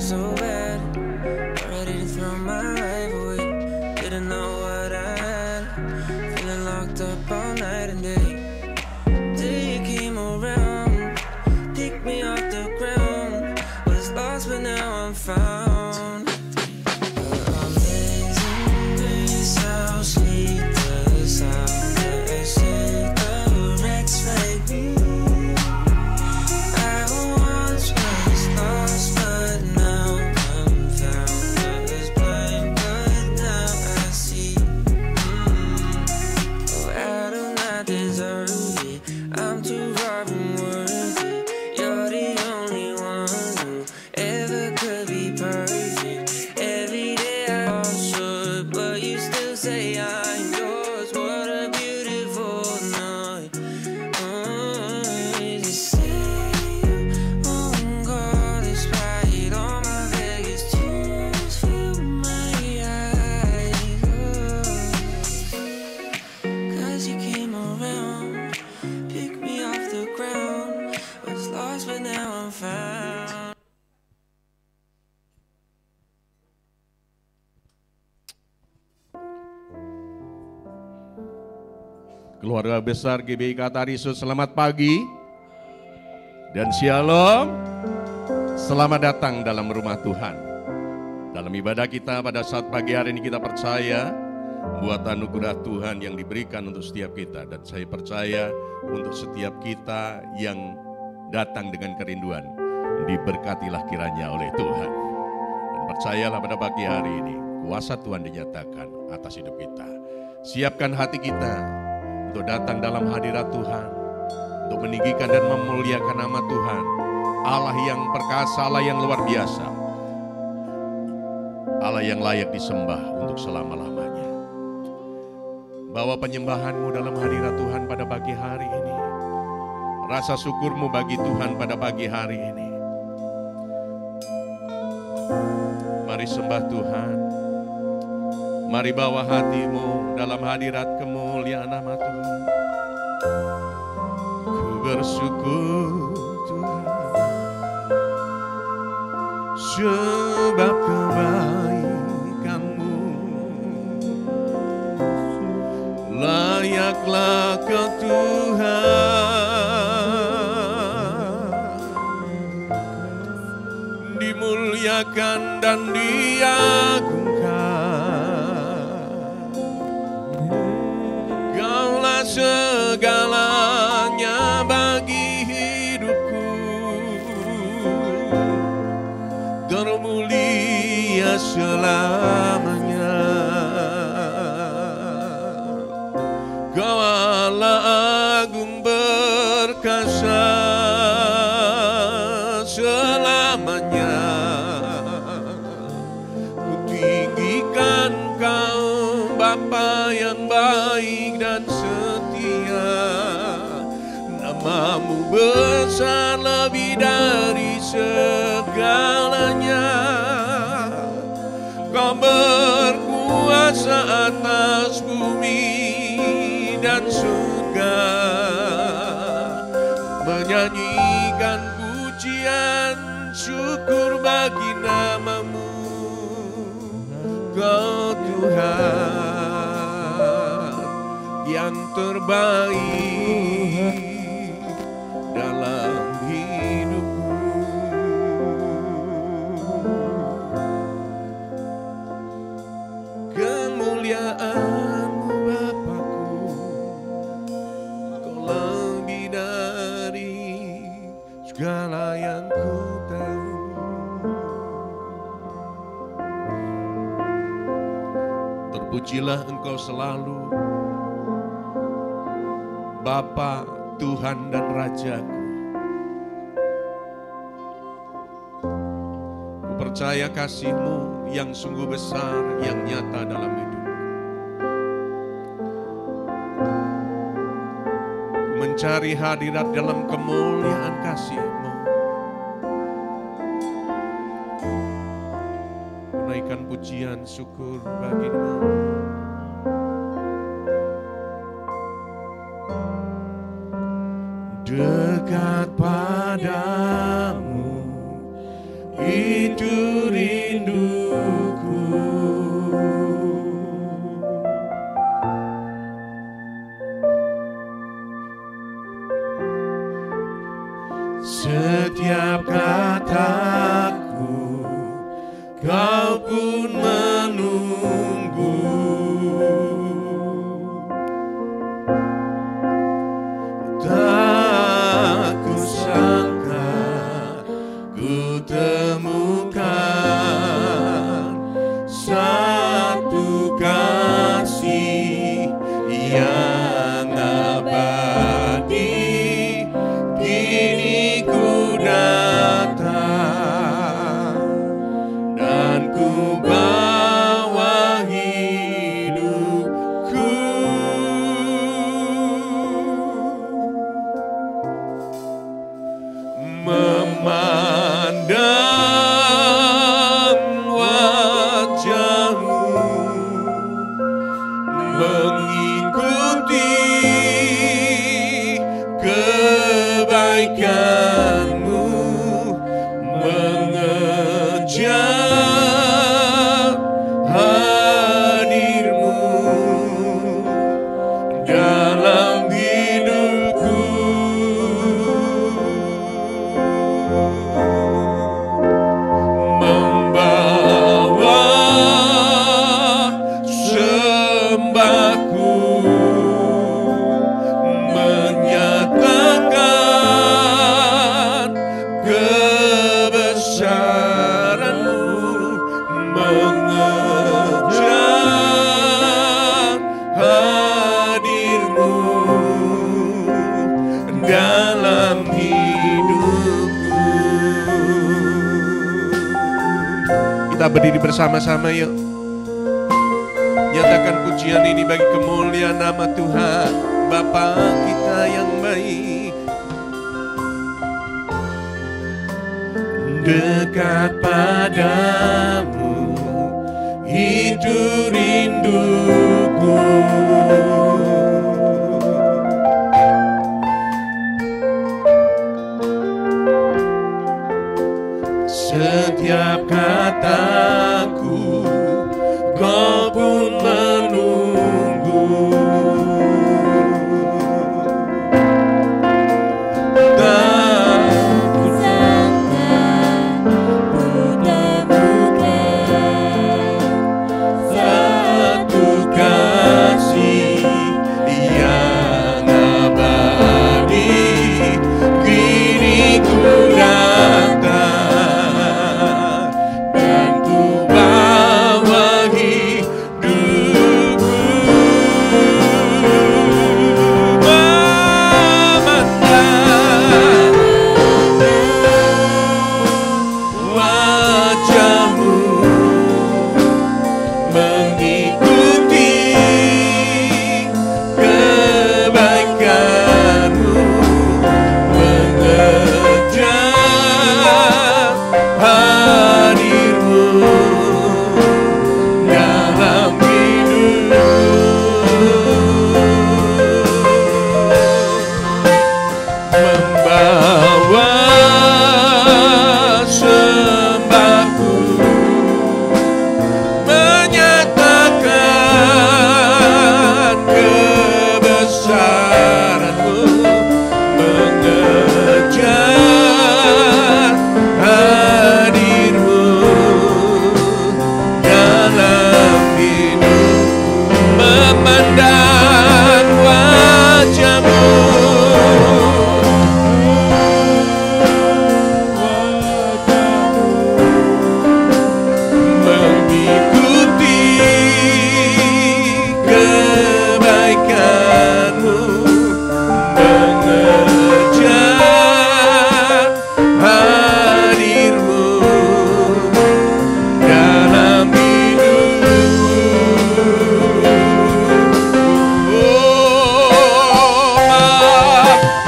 so bad, ready to throw my life away. Didn't know what I had, feeling locked up all night and day. Till you came around, picked me off the ground. Was lost but now I'm found. Amazing grace, how sweet the sound that saved a wretch like me. I once was lost but now I'm found. Was blind but now I see. Oh, I do not deserve it, I'm too far from worthy. You're the only one who ever could be perfect. Every day I fall short, but you still say I'm yours. What a beautiful night. You say you won't go despite all my Vegas tears fill my eyes. 'Cause you came around, picked me off the ground. Was lost but now I'm found. Keluarga besar GBI Katarisus, selamat pagi dan shalom. Selamat datang dalam rumah Tuhan. Dalam ibadah kita pada saat pagi hari ini kita percaya buat anugerah Tuhan yang diberikan untuk setiap kita. Dan saya percaya untuk setiap kita yang datang dengan kerinduan, diberkatilah kiranya oleh Tuhan. Dan percayalah pada pagi hari ini kuasa Tuhan dinyatakan atas hidup kita. Siapkan hati kita untuk datang dalam hadirat Tuhan, untuk meninggikan dan memuliakan nama Tuhan, Allah yang perkasa, Allah yang luar biasa, Allah yang layak disembah untuk selama-lamanya. Bawa penyembahanmu dalam hadirat Tuhan pada pagi hari ini, rasa syukurmu bagi Tuhan pada pagi hari ini. Mari sembah Tuhan. Mari bawa hatimu dalam hadirat kemuliaan nama Tuhan. Ku bersyukur Tuhan, sebab kebaikan-Mu layaklah Kau Tuhan, dimuliakan dan diagungkan. Segalanya bagi hidupku, termulia selamanya. Kau Allah agung perkasa selamanya. Ku tinggikan Kau Bapa yang baik dan Namamu besar lebih dari segalanya. Kau berkuasa atas bumi dan surga. Menyanyikan pujian syukur bagi namamu, Kau Tuhan yang terbaik dalam hidupku. Kemuliaan-Mu Bapakku, Kau lebih dari segala yang ku tahu. Terpujilah Engkau selalu, Bapa, Tuhan dan Rajaku. Ku percaya kasih-Mu yang sungguh besar, yang nyata dalam hidup. Ku mencari hadirat dalam kemuliaan kasih-Mu. Ku naikkan pujian syukur bagi Nama-Mu. Dekat padamu itu rinduku. Setiap kataku kau pun menunggu. Tak kusangka ku temukan satu kasih yang abadi. Kini ku datang dan ku bawa hidupku. Memandang wajahmu, mengikuti kebaikanmu, mengejar hadirmu dalam hidupku. Membawa sembahku, menyatakan kebesaran-Mu, mengejar hadir-Mu dalam hidupku. Kita berdiri bersama-sama yuk. Nyatakan pujian ini bagi kemuliaan nama Tuhan, Bapa kita yang baik. Dekat padamu, itu rinduku. Setiap kataku kau pun menunggu. Tak kusangka ku temukan satu kasih yang abadi. Kini ku datang dan ku bawa hidupku. Memandang wajahmu, mengikuti kebaikanmu, mengejar hadirmu dalam hidupku. Membawa sembahku, menyatakan kebesaran-Mu, mengejar hadir-Mu dalam hidup. Memandang wajah-Mu, mengikuti kebaikan-Mu, mengejar hadir-Mu dalam hidupku.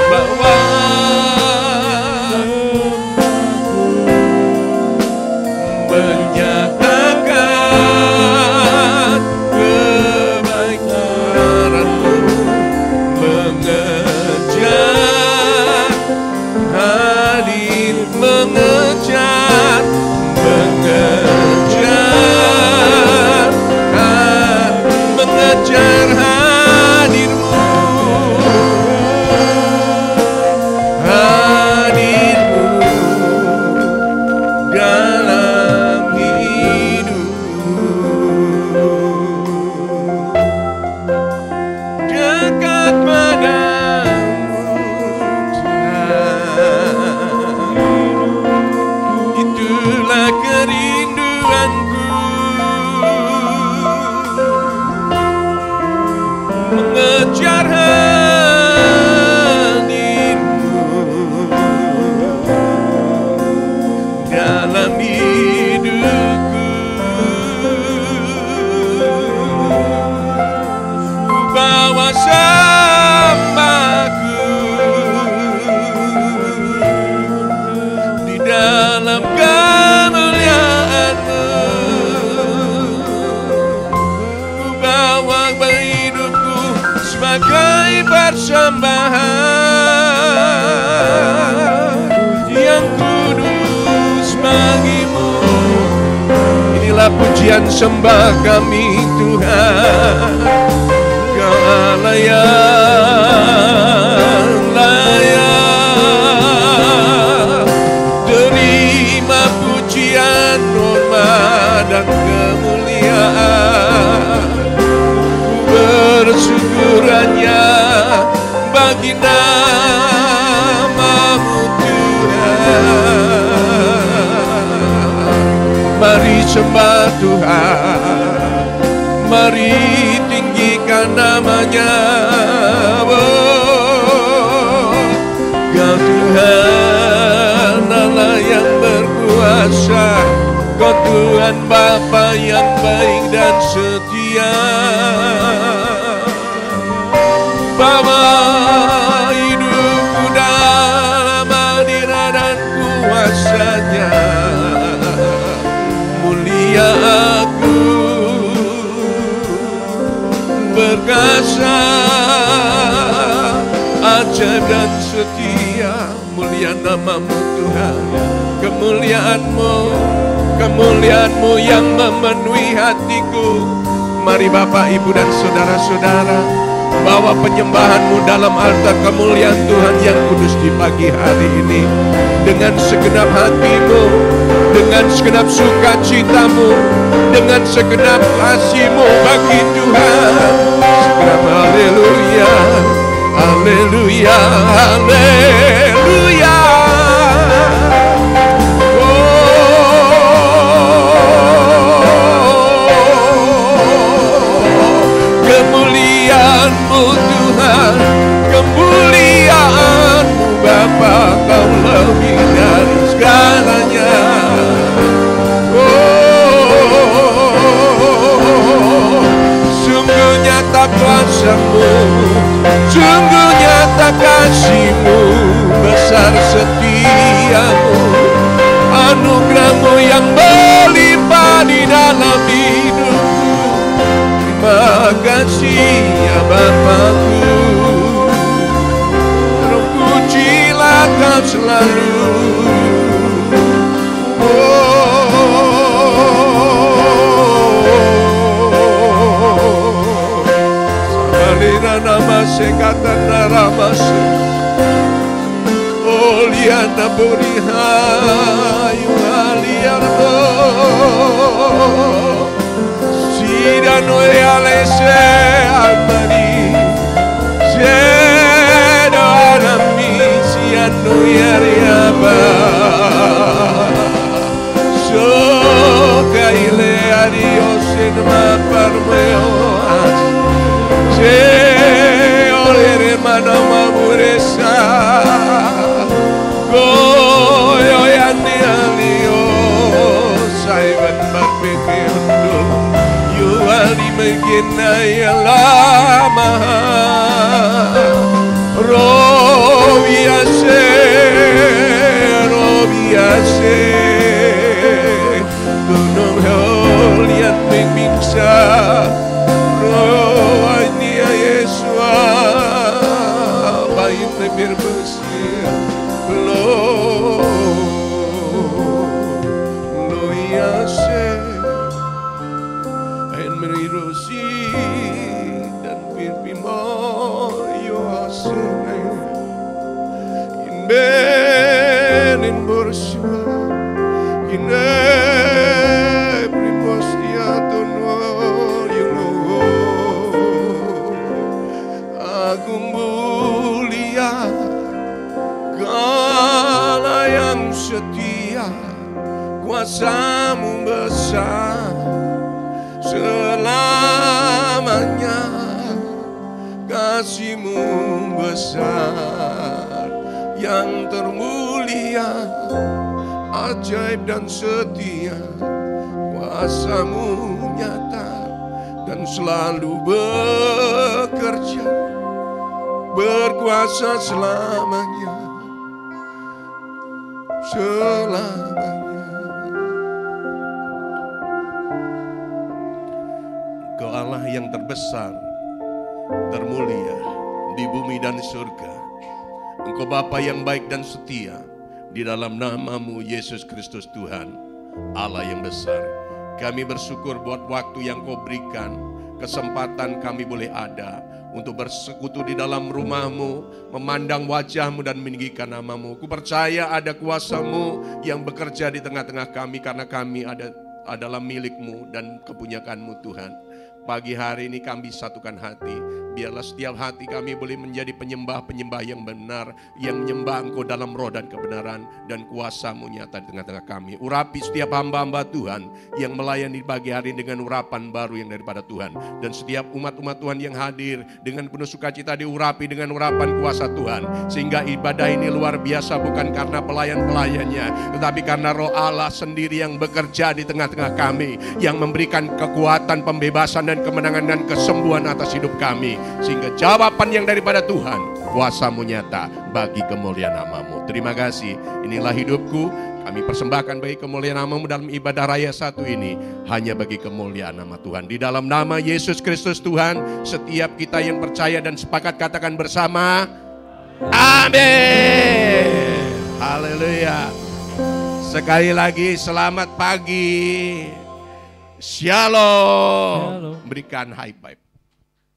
Bawa menyatakan kebaikan-Mu, mengejar hadir, mengejar persembahan yang kudus bagimu. Inilah pujian sembah kami Tuhan. Kau Allah yang layak terima pujian, hormat dan kemuliaan. Ku bersyukur hanya bagi nama-Mu Tuhan. Mari sembah Tuhan, mari tinggikan nama-Nya. Oh, Kau Tuhan Allah yang berkuasa, Kau Tuhan Bapa yang baik dan setia. Bawa hidupku dalam hadirat dan kuasa-Nya. Mulia aku, berkasa, ajaib dan setia. Mulia nama-Mu Tuhan. Kemuliaan-Mu, kemuliaan-Mu yang memenuhi hatiku. Mari Bapak, Ibu dan saudara-saudara, bawa penyembahan-Mu dalam altar kemuliaan Tuhan yang kudus di pagi hari ini. Dengan segenap hatimu, dengan segenap sukacitamu, dengan segenap kasih-Mu bagi Tuhan. Segenap haleluya, haleluya, haleluya. Kemuliaan-Mu Tuhan, kemuliaan-Mu Bapa, Kau lebih dari segalanya. Oh, sungguh nyata kuasa-Mu, sungguh nyata kasih-Mu, besar setia-Mu, anugerah-Mu yang berlimpah di dalam hidupku. Terima kasih ya Bapakku, terpujilah Kau selalu. Sabalina nama sekata naramase, Oliana burihayu aliarno. Sidano e alese almari, Sedo anami siano yariaba, Soka ile adios in ma parmeo as, Se olere manama muresa, Goyo yani alio, Saiban barbeke undul. Yuali megina ya lama, robiase, robiase, gunung holian mengmingsa, rohania Yesua, baik lebih bersih, lo yase. Merirosi dan pirpimo yoasene in benin borsua in primostia tono yulo agung mulia Kala yang setia, kuasa-Mu besar selamanya, kasih-Mu besar yang termulia, ajaib dan setia. Kuasa-Mu nyata dan selalu bekerja, berkuasa selamanya, selamanya. Engkau Allah yang terbesar, termulia di bumi dan surga. Engkau Bapa yang baik dan setia. Di dalam nama-Mu Yesus Kristus Tuhan, Allah yang besar. Kami bersyukur buat waktu yang Kau berikan, kesempatan kami boleh ada untuk bersekutu di dalam rumah-Mu, memandang wajah-Mu dan meninggikan nama-Mu. Ku percaya ada kuasa-Mu yang bekerja di tengah-tengah kami, karena kami adalah milik-Mu dan kepunyaan-Mu Tuhan. Pagi hari ini kami satukan hati. Biarlah setiap hati kami boleh menjadi penyembah-penyembah yang benar, yang menyembah Engkau dalam roh dan kebenaran, dan kuasa-Mu nyata di tengah-tengah kami. Urapi setiap hamba-hamba Tuhan yang melayani pagi hari dengan urapan baru yang daripada Tuhan. Dan setiap umat-umat Tuhan yang hadir dengan penuh sukacita diurapi dengan urapan kuasa Tuhan. Sehingga ibadah ini luar biasa, bukan karena pelayan-pelayannya, tetapi karena Roh Allah sendiri yang bekerja di tengah-tengah kami, yang memberikan kekuatan, pembebasan dan kemenangan dan kesembuhan atas hidup kami. Sehingga jawaban yang daripada Tuhan, kuasa-Mu nyata bagi kemuliaan nama-Mu. Terima kasih, inilah hidupku. Kami persembahkan bagi kemuliaan nama-Mu dalam ibadah raya satu ini, hanya bagi kemuliaan nama Tuhan. Di dalam nama Yesus Kristus Tuhan, setiap kita yang percaya dan sepakat katakan bersama, amin. Haleluya. Sekali lagi selamat pagi. Shalom. Berikan high five.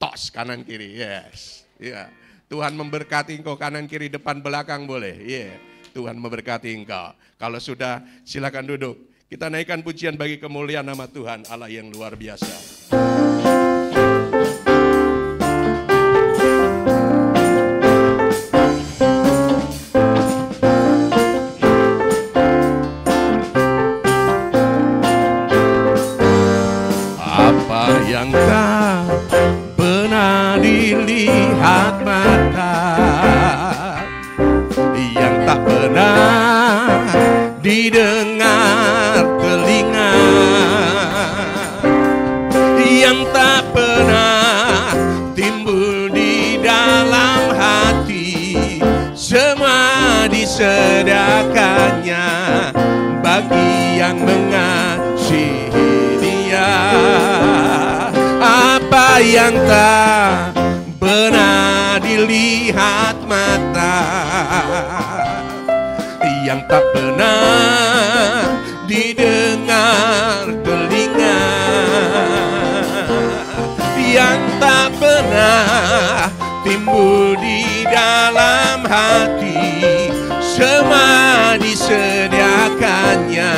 Tos kanan kiri. Yes. Ya. Tuhan memberkati engkau kanan kiri depan belakang boleh. Yeah. Tuhan memberkati engkau. Kalau sudah silakan duduk. Kita naikkan pujian bagi kemuliaan nama Tuhan Allah yang luar biasa. Apa yang tak pernah dilihat mata, yang tak pernah didengar telinga, yang tak pernah timbul di dalam hati, semua disediakannya bagi yang mengasihi Dia. Apa yang tak pernah dilihat mata, yang tak pernah didengar telinga, yang tak pernah timbul di dalam hati, semua disediakannya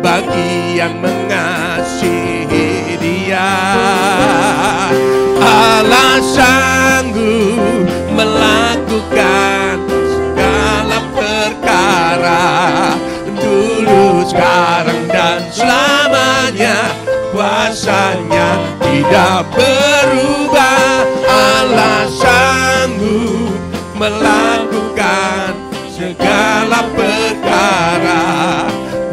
bagi yang mengasihi Dia. Allah sanggup melakukan segala perkara, dulu, sekarang, dan selamanya. Kuasanya tidak berubah. Allah sanggup melakukan segala perkara,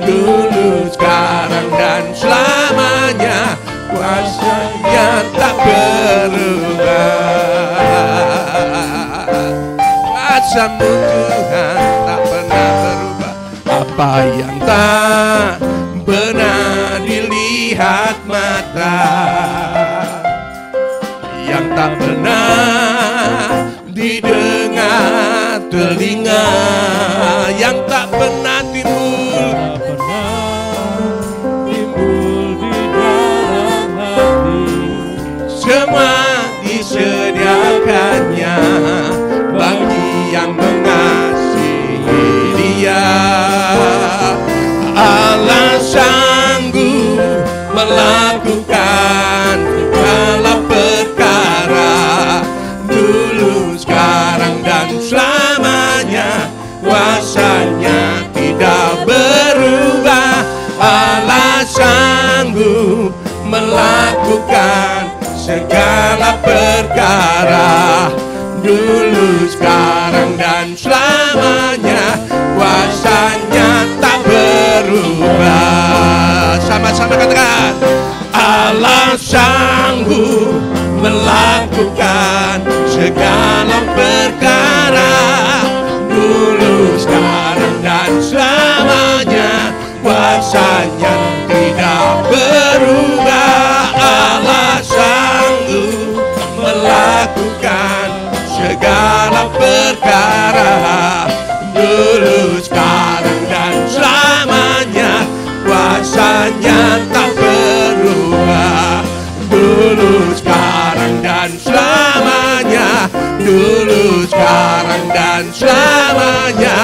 dulu, sekarang, dan selamanya. Kuasanya tak berubah. Kuasa-Mu Tuhan tak pernah berubah. Apa yang tak pernah dilihat mata, yang tak pernah didengar telinga, yang tak pernah timbul di dalam hati, semua disediakannya bagi yang mengasihi Dia. Allah sanggup melakukan segala perkara, dulu, sekarang, dan selamanya. Kuasanya tidak berubah. Allah sanggup melakukan segala perkara, dulu, sekarang, dan selamanya. Kuasanya tak berubah. Sama-sama katakan, Allah sanggup melakukan segala perkara, dulu, sekarang, dan selamanya. Kuasanya tidak berubah. Allah sanggup melakukan kuasanya tak berubah. Dulu, sekarang, dan selamanya. Dulu, sekarang, dan selamanya.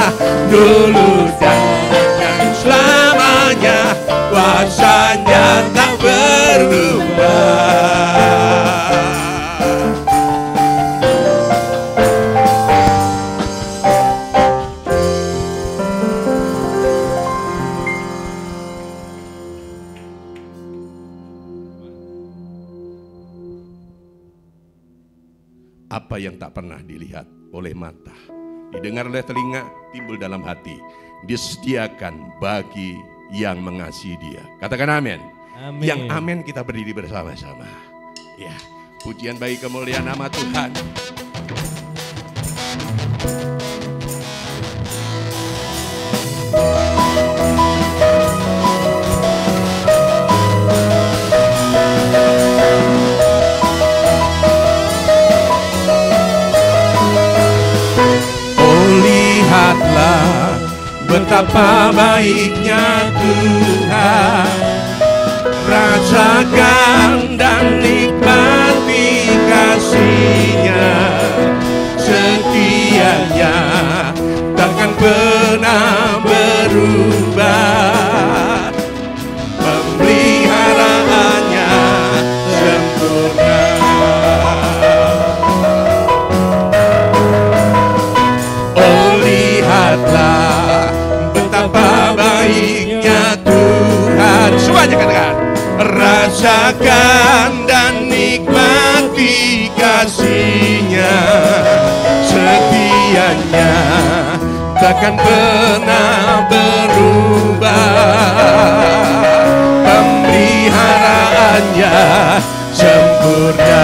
Dulu dan selamanya. Kuasanya tak berubah. Apa yang tak pernah dilihat oleh mata, didengar oleh telinga, timbul dalam hati, disediakan bagi yang mengasihi Dia. Katakan amin. Amin. Yang amin kita berdiri bersama-sama. Ya, pujian bagi kemuliaan nama Tuhan. Lihatlah betapa baiknya Tuhan, rasakan dan nikmati kasih-Nya, setianya takkan pernah berubah, pemeliharaannya sempurna. Lihatlah betapa baiknya Tuhan. Semuanya katakan, rasakan dan nikmati kasih-Nya, setianya takkan pernah berubah, pemeliharaannya sempurna.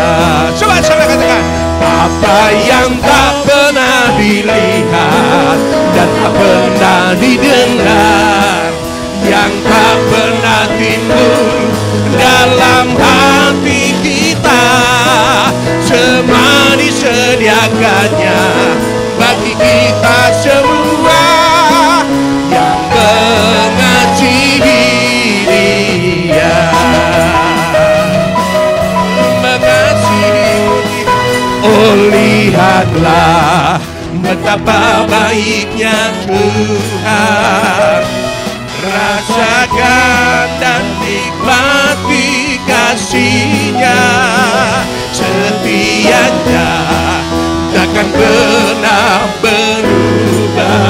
Coba katakan, apa yang tak pernah dilihat dan tak pernah didengar, yang tak pernah timbul dalam hati kita, semua disediakannya bagi kita semua yang mengasihi Dia. Oh, lihatlah betapa baiknya Tuhan, rasakan dan nikmati kasih-Nya, setianya takkan pernah berubah,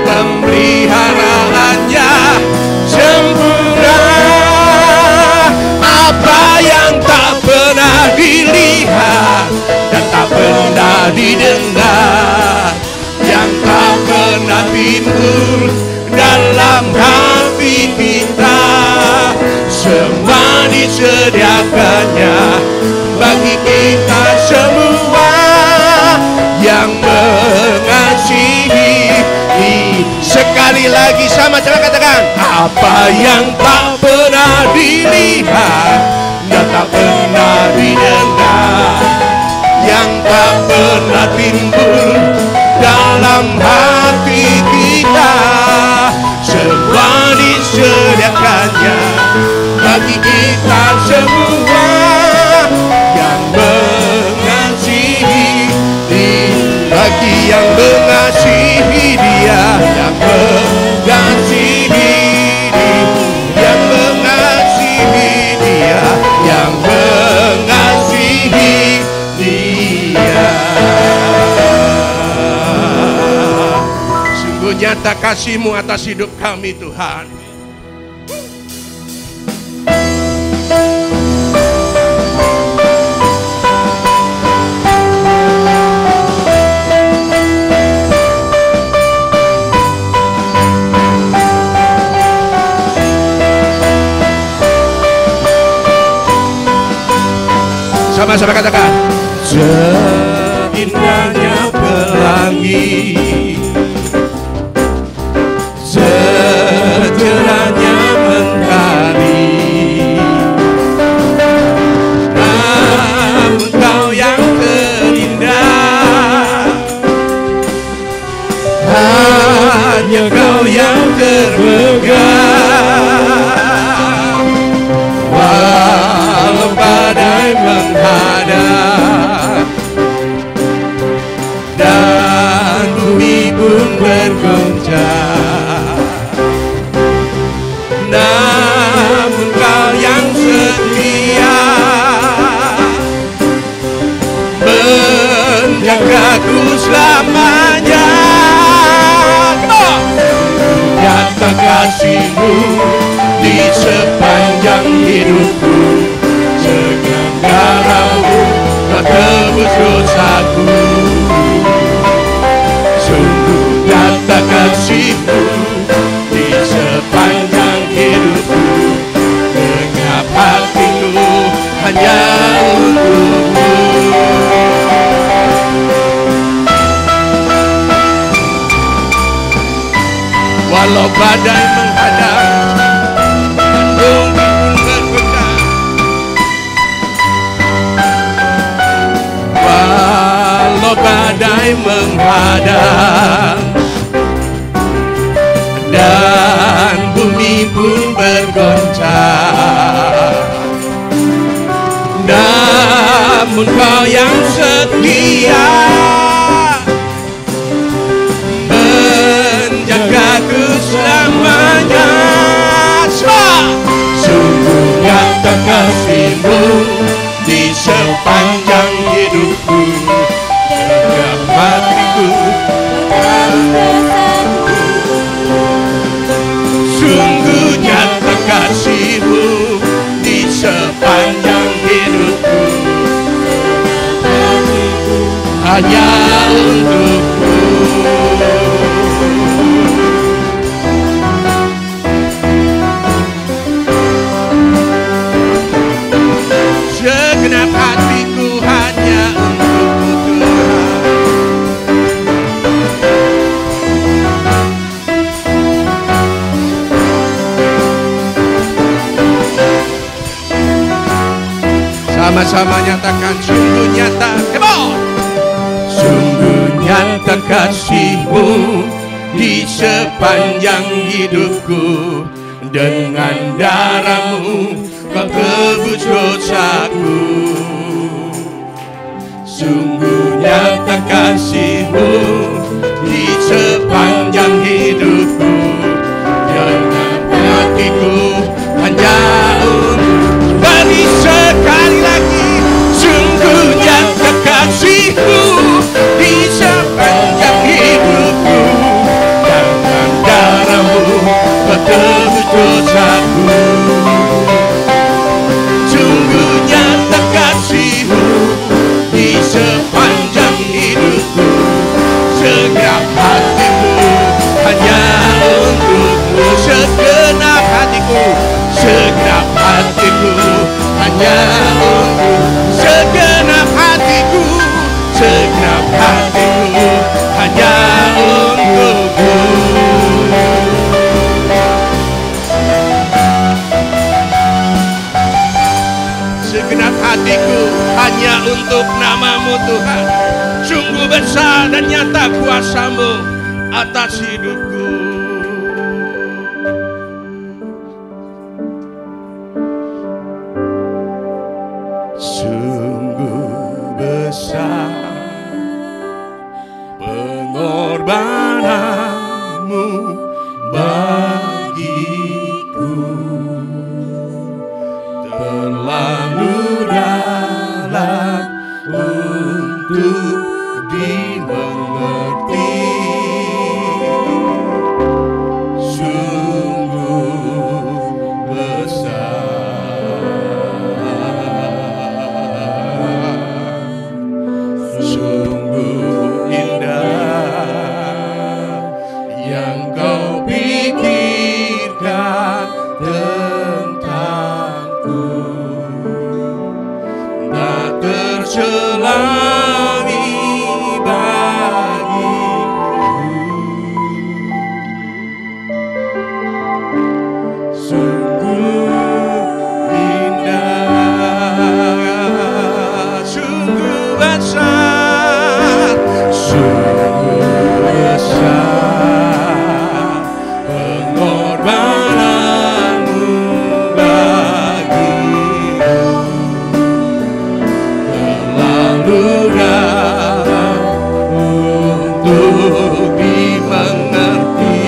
pemeliharaannya sempurna. Apa yang tak pernah dilihat dan tak pernah didengar, yang tak pernah timbul dalam hati kita, semua disediakannya bagi kita semua yang mengasihi. Sekali lagi sama-sama katakan, apa yang tak pernah dilihat dan tak pernah didengar, yang tak pernah timbul dalam hati kita, semua disediakannya bagi kita semua yang mengasihi Dia, bagi yang mengasihi Dia, yang mengasihi Dia, yang mengasihi Dia, yang mengasihi Dia. Sungguh nyata kasih-Mu atas hidup kami Tuhan. Sama-sama katakan, seindahnya pelangi, secerahnya mentari, namun Kau yang terindah, hanya Kau yang termegah. namun Kau yang setia menjagaku selamanya. Nyata kasih-Mu di sepanjang hidupku, segenap darah-Mu telah tebus dosaku. Sungguh nyata kasih-Mu di sepanjang hidupku, genggam hatiku hanya untuk-Mu. Walau badai menghadang, bumi pun bergetar. Walau badai menghadang dan bumi pun bergoncang, namun Kau yang setia menjagaku selamanya. Sungguh nyata kasih-Mu di sepanjang hidupku, genggam hatiku. Sungguh nyata kasih-Mu di sepanjang hidupku, hanya untuk-Mu. Segenap hatiku hanya untuk-Mu Tuhan. Sama-sama nyatakan sungguh nyata. Come on. Sungguh nyata kasih-Mu di sepanjang hidupku, dengan darah-Mu Kau tebus dosaku. Sungguh nyata kasih-Mu di sepanjang hidupku, dengan hatiku hanya untuk. Kembali sekali lagi, sungguh nyata kasih-Mu di sepanjang hidupku, dengan darah-Mu Kau tebus dosaku. Sungguh nyata kasih-Mu di sepanjang hidupku, segenap hatiku hanya untuk-Mu. Segenap hatiku, segenap hatiku hanya untuk. Segenap hatiku, segenap hatiku hanya untuk-Mu. Segenap hatiku hanya untuk nama-Mu Tuhan. Sungguh besar dan nyata kuasa-Mu atas hidupku. Sungguh besar pengorbanan-Mu bagiku, terlalu dalam untuk dimengerti. Sungguh besar, sungguh indah yang Kau pikirkan tentangku. Tak terselami bagiku. Sungguh indah, sungguh besar, sungguh besar pengorbanan-Mu bagiku. Terlalu dalam untuk dimengerti.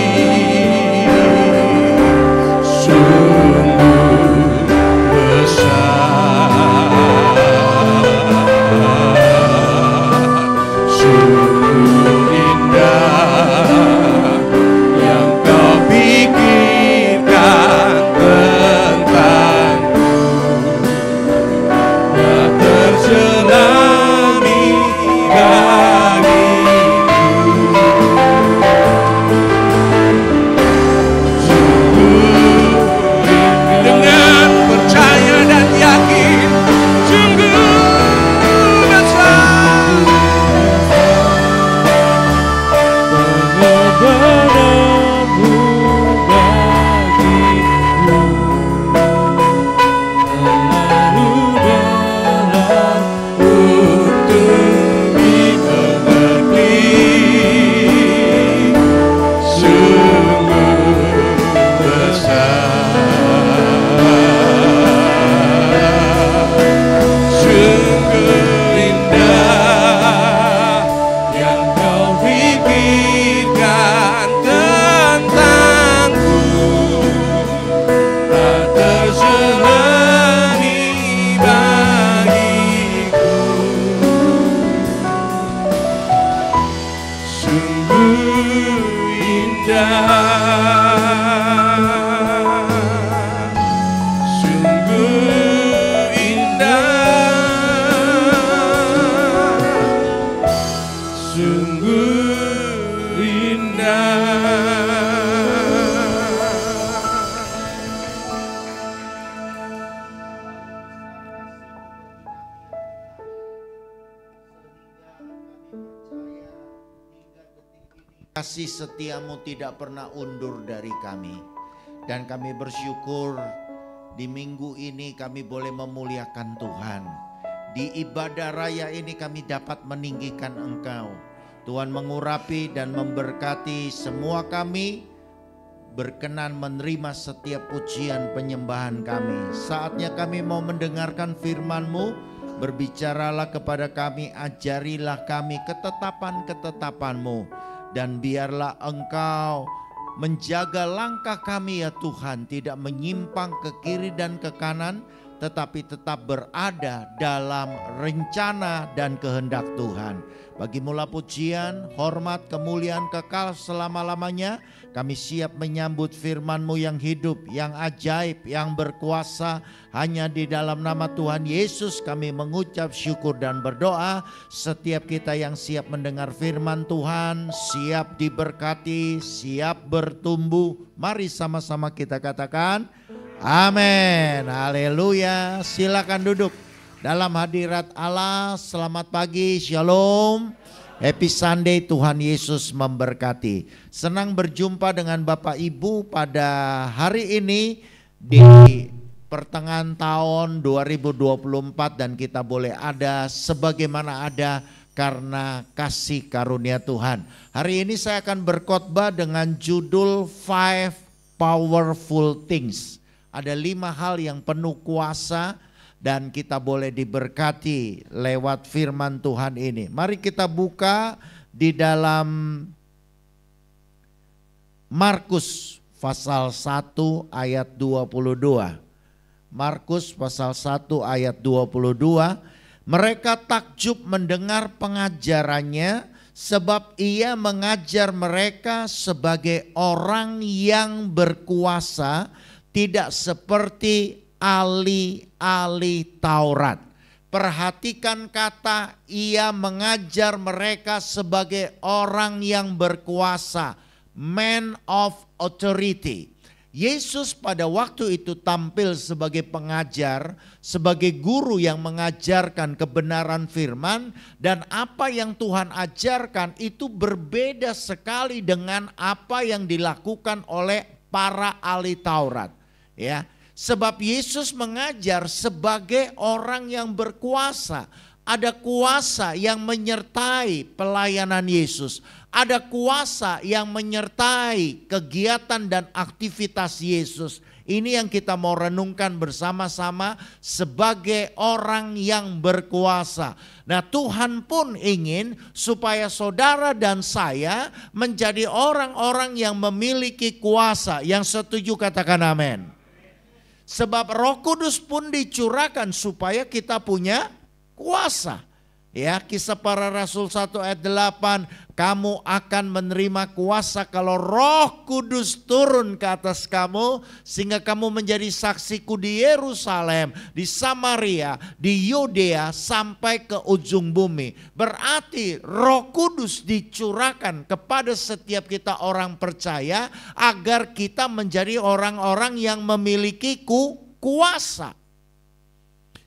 Kasih setiamu tidak pernah undur dari kami. Dan kami bersyukur di minggu ini kami boleh memuliakan Tuhan. Di ibadah raya ini kami dapat meninggikan Engkau. Tuhan mengurapi dan memberkati semua kami, berkenan menerima setiap pujian penyembahan kami. Saatnya kami mau mendengarkan firman-Mu. Berbicaralah kepada kami, ajarilah kami ketetapan-ketetapan-Mu. Dan biarlah Engkau menjaga langkah kami ya Tuhan, tidak menyimpang ke kiri dan ke kanan, tetapi tetap berada dalam rencana dan kehendak Tuhan. Bagimu lah pujian, hormat, kemuliaan kekal selama-lamanya. Kami siap menyambut firman-Mu yang hidup, yang ajaib, yang berkuasa. Hanya di dalam nama Tuhan Yesus kami mengucap syukur dan berdoa. Setiap kita yang siap mendengar firman Tuhan, siap diberkati, siap bertumbuh. Mari sama-sama kita katakan amin. Haleluya. Silakan duduk dalam hadirat Allah. Selamat pagi, shalom. Happy Sunday, Tuhan Yesus memberkati. Senang berjumpa dengan Bapak Ibu pada hari ini di pertengahan tahun 2024, dan kita boleh ada sebagaimana ada karena kasih karunia Tuhan. Hari ini saya akan berkhotbah dengan judul 5 Powerful Things. Ada 5 hal yang penuh kuasa dan kita boleh diberkati lewat firman Tuhan ini. Mari kita buka di dalam Markus pasal 1 ayat 22. Markus pasal 1 ayat 22. Mereka takjub mendengar pengajarannya, sebab ia mengajar mereka sebagai orang yang berkuasa, tidak seperti ahli-ahli Taurat. Perhatikan kata ia mengajar mereka sebagai orang yang berkuasa, man of authority. Yesus pada waktu itu tampil sebagai pengajar, sebagai guru yang mengajarkan kebenaran firman, dan apa yang Tuhan ajarkan itu berbeda sekali dengan apa yang dilakukan oleh para ahli Taurat. Ya, sebab Yesus mengajar sebagai orang yang berkuasa. Ada kuasa yang menyertai pelayanan Yesus. Ada kuasa yang menyertai kegiatan dan aktivitas Yesus. Ini yang kita mau renungkan bersama-sama sebagai orang yang berkuasa. Nah, Tuhan pun ingin supaya saudara dan saya menjadi orang-orang yang memiliki kuasa. Yang setuju katakan amin. Sebab Roh Kudus pun dicurahkan supaya kita punya kuasa. Ya, Kisah Para Rasul 1 ayat 8, kamu akan menerima kuasa kalau Roh Kudus turun ke atas kamu, sehingga kamu menjadi saksiku di Yerusalem, di Samaria, di Yudea, sampai ke ujung bumi. Berarti Roh Kudus dicurahkan kepada setiap kita orang percaya agar kita menjadi orang-orang yang memiliki kuasa.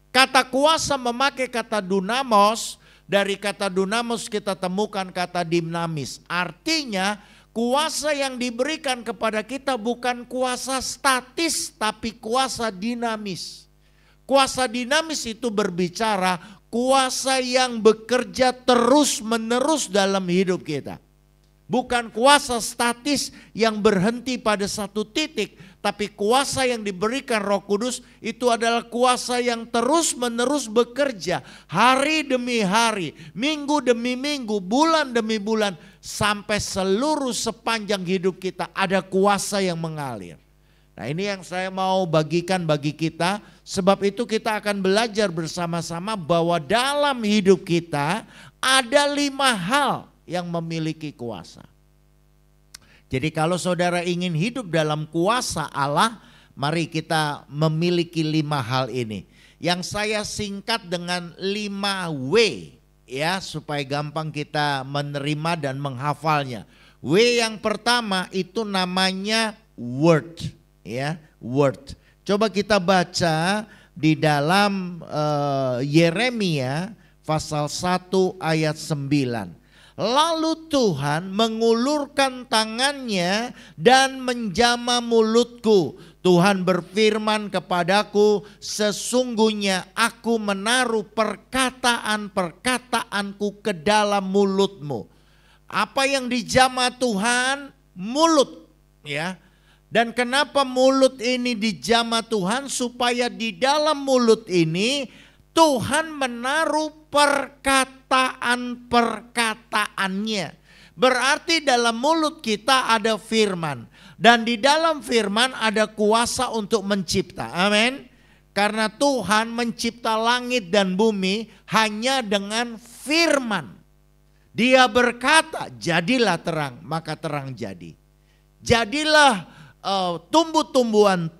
Kata kuasa memakai kata dunamos. Dari kata dunamos kita temukan kata dinamis. Artinya kuasa yang diberikan kepada kita bukan kuasa statis, tapi kuasa dinamis. Kuasa dinamis itu berbicara kuasa yang bekerja terus menerus dalam hidup kita. Bukan kuasa statis yang berhenti pada satu titik, tapi kuasa yang diberikan Roh Kudus itu adalah kuasa yang terus menerus bekerja hari demi hari, minggu demi minggu, bulan demi bulan, sampai seluruh sepanjang hidup kita ada kuasa yang mengalir. Nah, ini yang saya mau bagikan bagi kita, sebab itu kita akan belajar bersama-sama bahwa dalam hidup kita ada 5 hal yang memiliki kuasa. Jadi kalau saudara ingin hidup dalam kuasa Allah, mari kita memiliki 5 hal ini. Yang saya singkat dengan 5W, ya, supaya gampang kita menerima dan menghafalnya. W yang pertama itu namanya word, ya, word. Coba kita baca di dalam Yeremia pasal 1 ayat 9. Lalu Tuhan mengulurkan tangannya dan menjamah mulutku. Tuhan berfirman kepadaku, sesungguhnya aku menaruh perkataan-perkataanku ke dalam mulutmu. Apa yang dijamah Tuhan? Mulut, ya. Dan kenapa mulut ini dijamah Tuhan? Supaya di dalam mulut ini Tuhan menaruh perkataan-perkataannya. Berarti dalam mulut kita ada firman. Dan di dalam firman ada kuasa untuk mencipta. Amin. Karena Tuhan mencipta langit dan bumi hanya dengan firman. Dia berkata, jadilah terang, maka terang jadi. Jadilah tumbuh-tumbuhan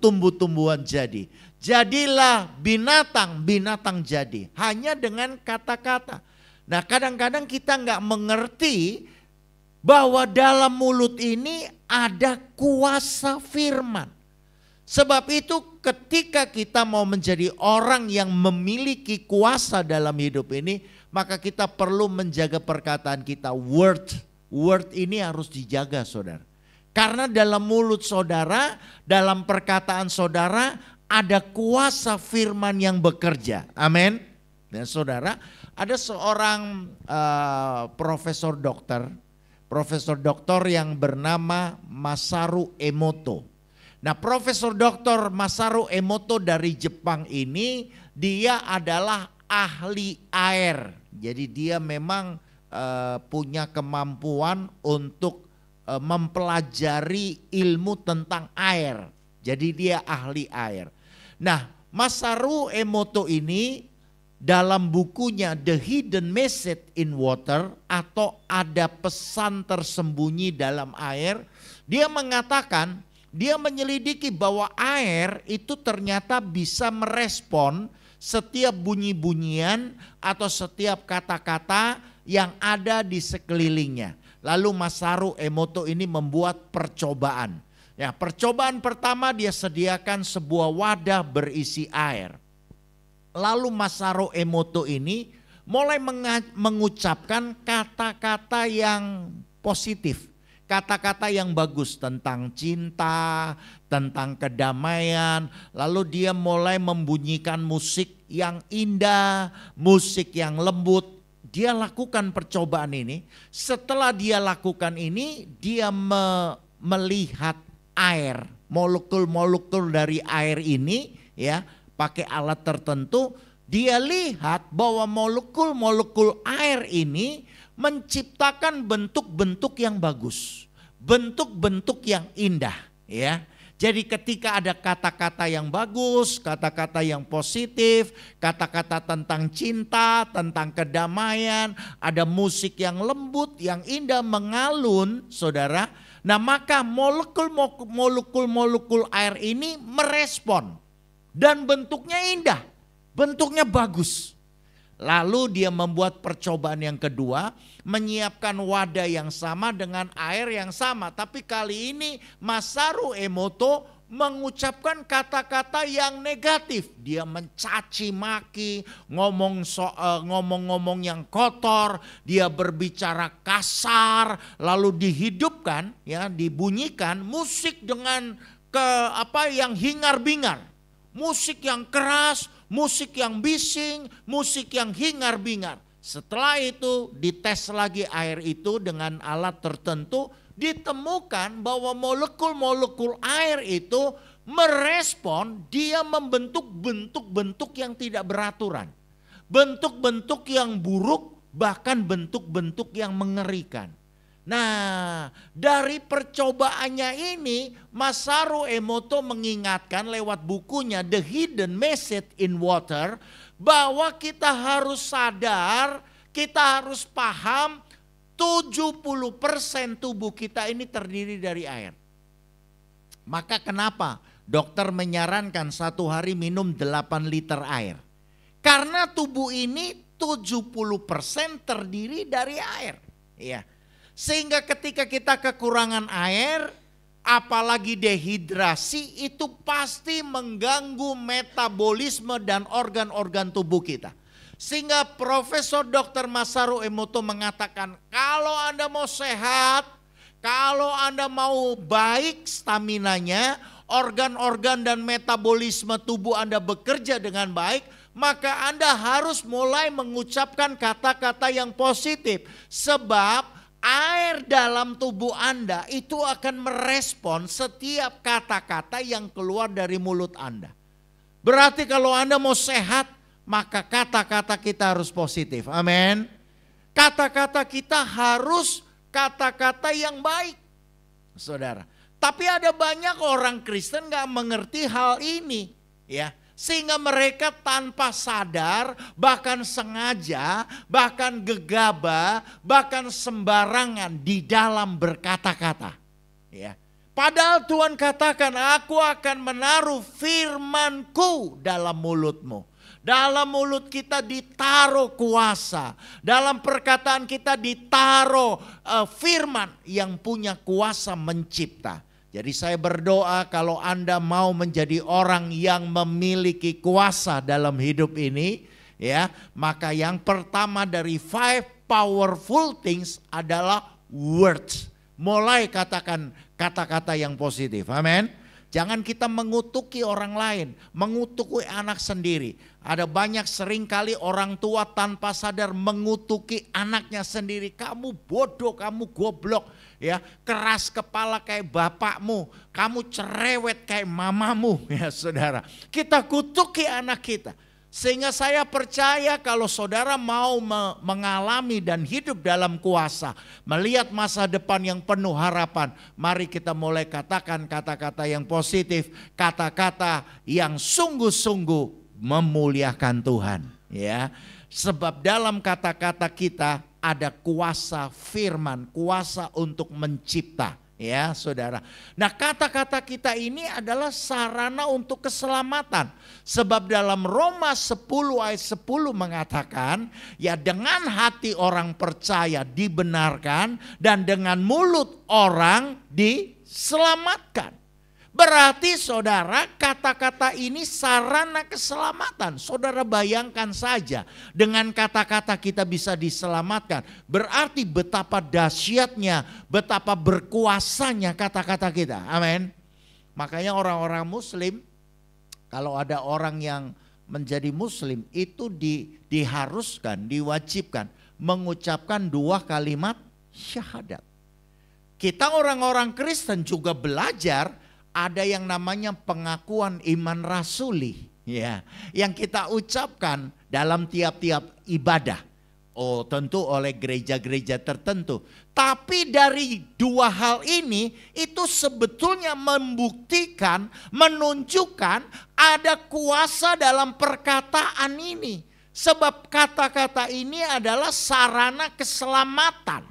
jadi. Jadilah binatang, binatang jadi. Hanya dengan kata-kata. Nah, kadang-kadang kita nggak mengerti bahwa dalam mulut ini ada kuasa firman. Sebab itu ketika kita mau menjadi orang yang memiliki kuasa dalam hidup ini, maka kita perlu menjaga perkataan kita. Word ini harus dijaga, saudara. Karena dalam mulut saudara, dalam perkataan saudara, ada kuasa firman yang bekerja. Amin. Dan saudara, ada seorang profesor doktor yang bernama Masaru Emoto. Nah, Profesor Doktor Masaru Emoto dari Jepang ini, dia adalah ahli air. Jadi dia memang punya kemampuan untuk mempelajari ilmu tentang air. Jadi dia ahli air. Nah, Masaru Emoto ini dalam bukunya The Hidden Message in Water atau ada pesan tersembunyi dalam air, dia mengatakan, dia menyelidiki bahwa air itu ternyata bisa merespon setiap bunyi-bunyian atau setiap kata-kata yang ada di sekelilingnya. Lalu Masaru Emoto ini membuat percobaan. Ya, percobaan pertama dia sediakan sebuah wadah berisi air. Lalu Masaru Emoto ini mulai mengucapkan kata-kata yang positif. Kata-kata yang bagus tentang cinta, tentang kedamaian. Lalu dia mulai membunyikan musik yang indah, musik yang lembut. Dia lakukan percobaan ini. Setelah dia lakukan ini, dia melihat air, molekul-molekul dari air ini, ya, pakai alat tertentu, dia lihat bahwa molekul-molekul air ini menciptakan bentuk-bentuk yang bagus, bentuk-bentuk yang indah, ya. Jadi ketika ada kata-kata yang bagus, kata-kata yang positif, kata-kata tentang cinta, tentang kedamaian, ada musik yang lembut, yang indah mengalun, saudara. Nah, maka molekul-molekul air ini merespon. Dan bentuknya indah, bentuknya bagus. Lalu dia membuat percobaan yang kedua, menyiapkan wadah yang sama dengan air yang sama. Tapi kali ini Masaru Emoto mengucapkan kata-kata yang negatif. Dia mencaci maki, ngomong-ngomong yang kotor, dia berbicara kasar, lalu dihidupkan, ya, dibunyikan musik dengan yang hingar-bingar. Musik yang keras, musik yang bising, musik yang hingar-bingar. Setelah itu dites lagi air itu dengan alat tertentu, ditemukan bahwa molekul-molekul air itu merespon, dia membentuk bentuk-bentuk yang tidak beraturan. Bentuk-bentuk yang buruk, bahkan bentuk-bentuk yang mengerikan. Nah, dari percobaannya ini Masaru Emoto mengingatkan lewat bukunya The Hidden Message in Water bahwa kita harus sadar, kita harus paham 70% tubuh kita ini terdiri dari air. Maka kenapa dokter menyarankan satu hari minum 8 liter air? Karena tubuh ini 70% terdiri dari air. Ya. Sehingga ketika kita kekurangan air, apalagi dehidrasi, itu pasti mengganggu metabolisme dan organ-organ tubuh kita. Sehingga Profesor Dr. Masaru Emoto mengatakan, kalau Anda mau sehat, kalau Anda mau baik staminanya, organ-organ dan metabolisme tubuh Anda bekerja dengan baik, maka Anda harus mulai mengucapkan kata-kata yang positif. Sebab air dalam tubuh Anda itu akan merespon setiap kata-kata yang keluar dari mulut Anda. Berarti kalau Anda mau sehat, maka kata-kata kita harus positif. Amin. Kata-kata kita harus kata-kata yang baik, saudara. Tapi ada banyak orang Kristen gak mengerti hal ini, ya. Sehingga mereka tanpa sadar, bahkan sengaja, bahkan gegabah, bahkan sembarangan di dalam berkata-kata, ya. Padahal Tuhan katakan, aku akan menaruh firman-Ku dalam mulutmu. Dalam mulut kita ditaruh kuasa. Dalam perkataan kita ditaruh firman yang punya kuasa mencipta. Jadi saya berdoa kalau Anda mau menjadi orang yang memiliki kuasa dalam hidup ini, ya, maka yang pertama dari 5 powerful things adalah words. Mulai katakan kata-kata yang positif. Amin. Jangan kita mengutuki orang lain, mengutuki anak sendiri. Ada banyak seringkali orang tua tanpa sadar mengutuki anaknya sendiri. Kamu bodoh, kamu goblok, ya, keras kepala kayak bapakmu, kamu cerewet kayak mamamu, ya saudara. Kita kutuki anak kita. Sehingga saya percaya kalau saudara mau mengalami dan hidup dalam kuasa, melihat masa depan yang penuh harapan, mari kita mulai katakan kata-kata yang positif, kata-kata yang sungguh-sungguh memuliakan Tuhan, ya. Sebab dalam kata-kata kita ada kuasa firman, kuasa untuk mencipta, ya saudara. Nah, kata-kata kita ini adalah sarana untuk keselamatan. Sebab dalam Roma 10 ayat 10 mengatakan, ya dengan hati orang percaya dibenarkan dan dengan mulut orang diselamatkan. Berarti saudara, kata-kata ini sarana keselamatan. Saudara bayangkan saja, dengan kata-kata kita bisa diselamatkan. Berarti betapa dahsyatnya, betapa berkuasanya kata-kata kita. Amin. Makanya orang-orang Muslim, kalau ada orang yang menjadi Muslim, itu diharuskan, diwajibkan mengucapkan 2 kalimat syahadat. Kita orang-orang Kristen juga belajar ada yang namanya pengakuan iman rasuli, ya, yang kita ucapkan dalam tiap-tiap ibadah. Oh, tentu oleh gereja-gereja tertentu. Tapi dari 2 hal ini itu sebetulnya membuktikan, menunjukkan ada kuasa dalam perkataan ini. Sebab kata-kata ini adalah sarana keselamatan,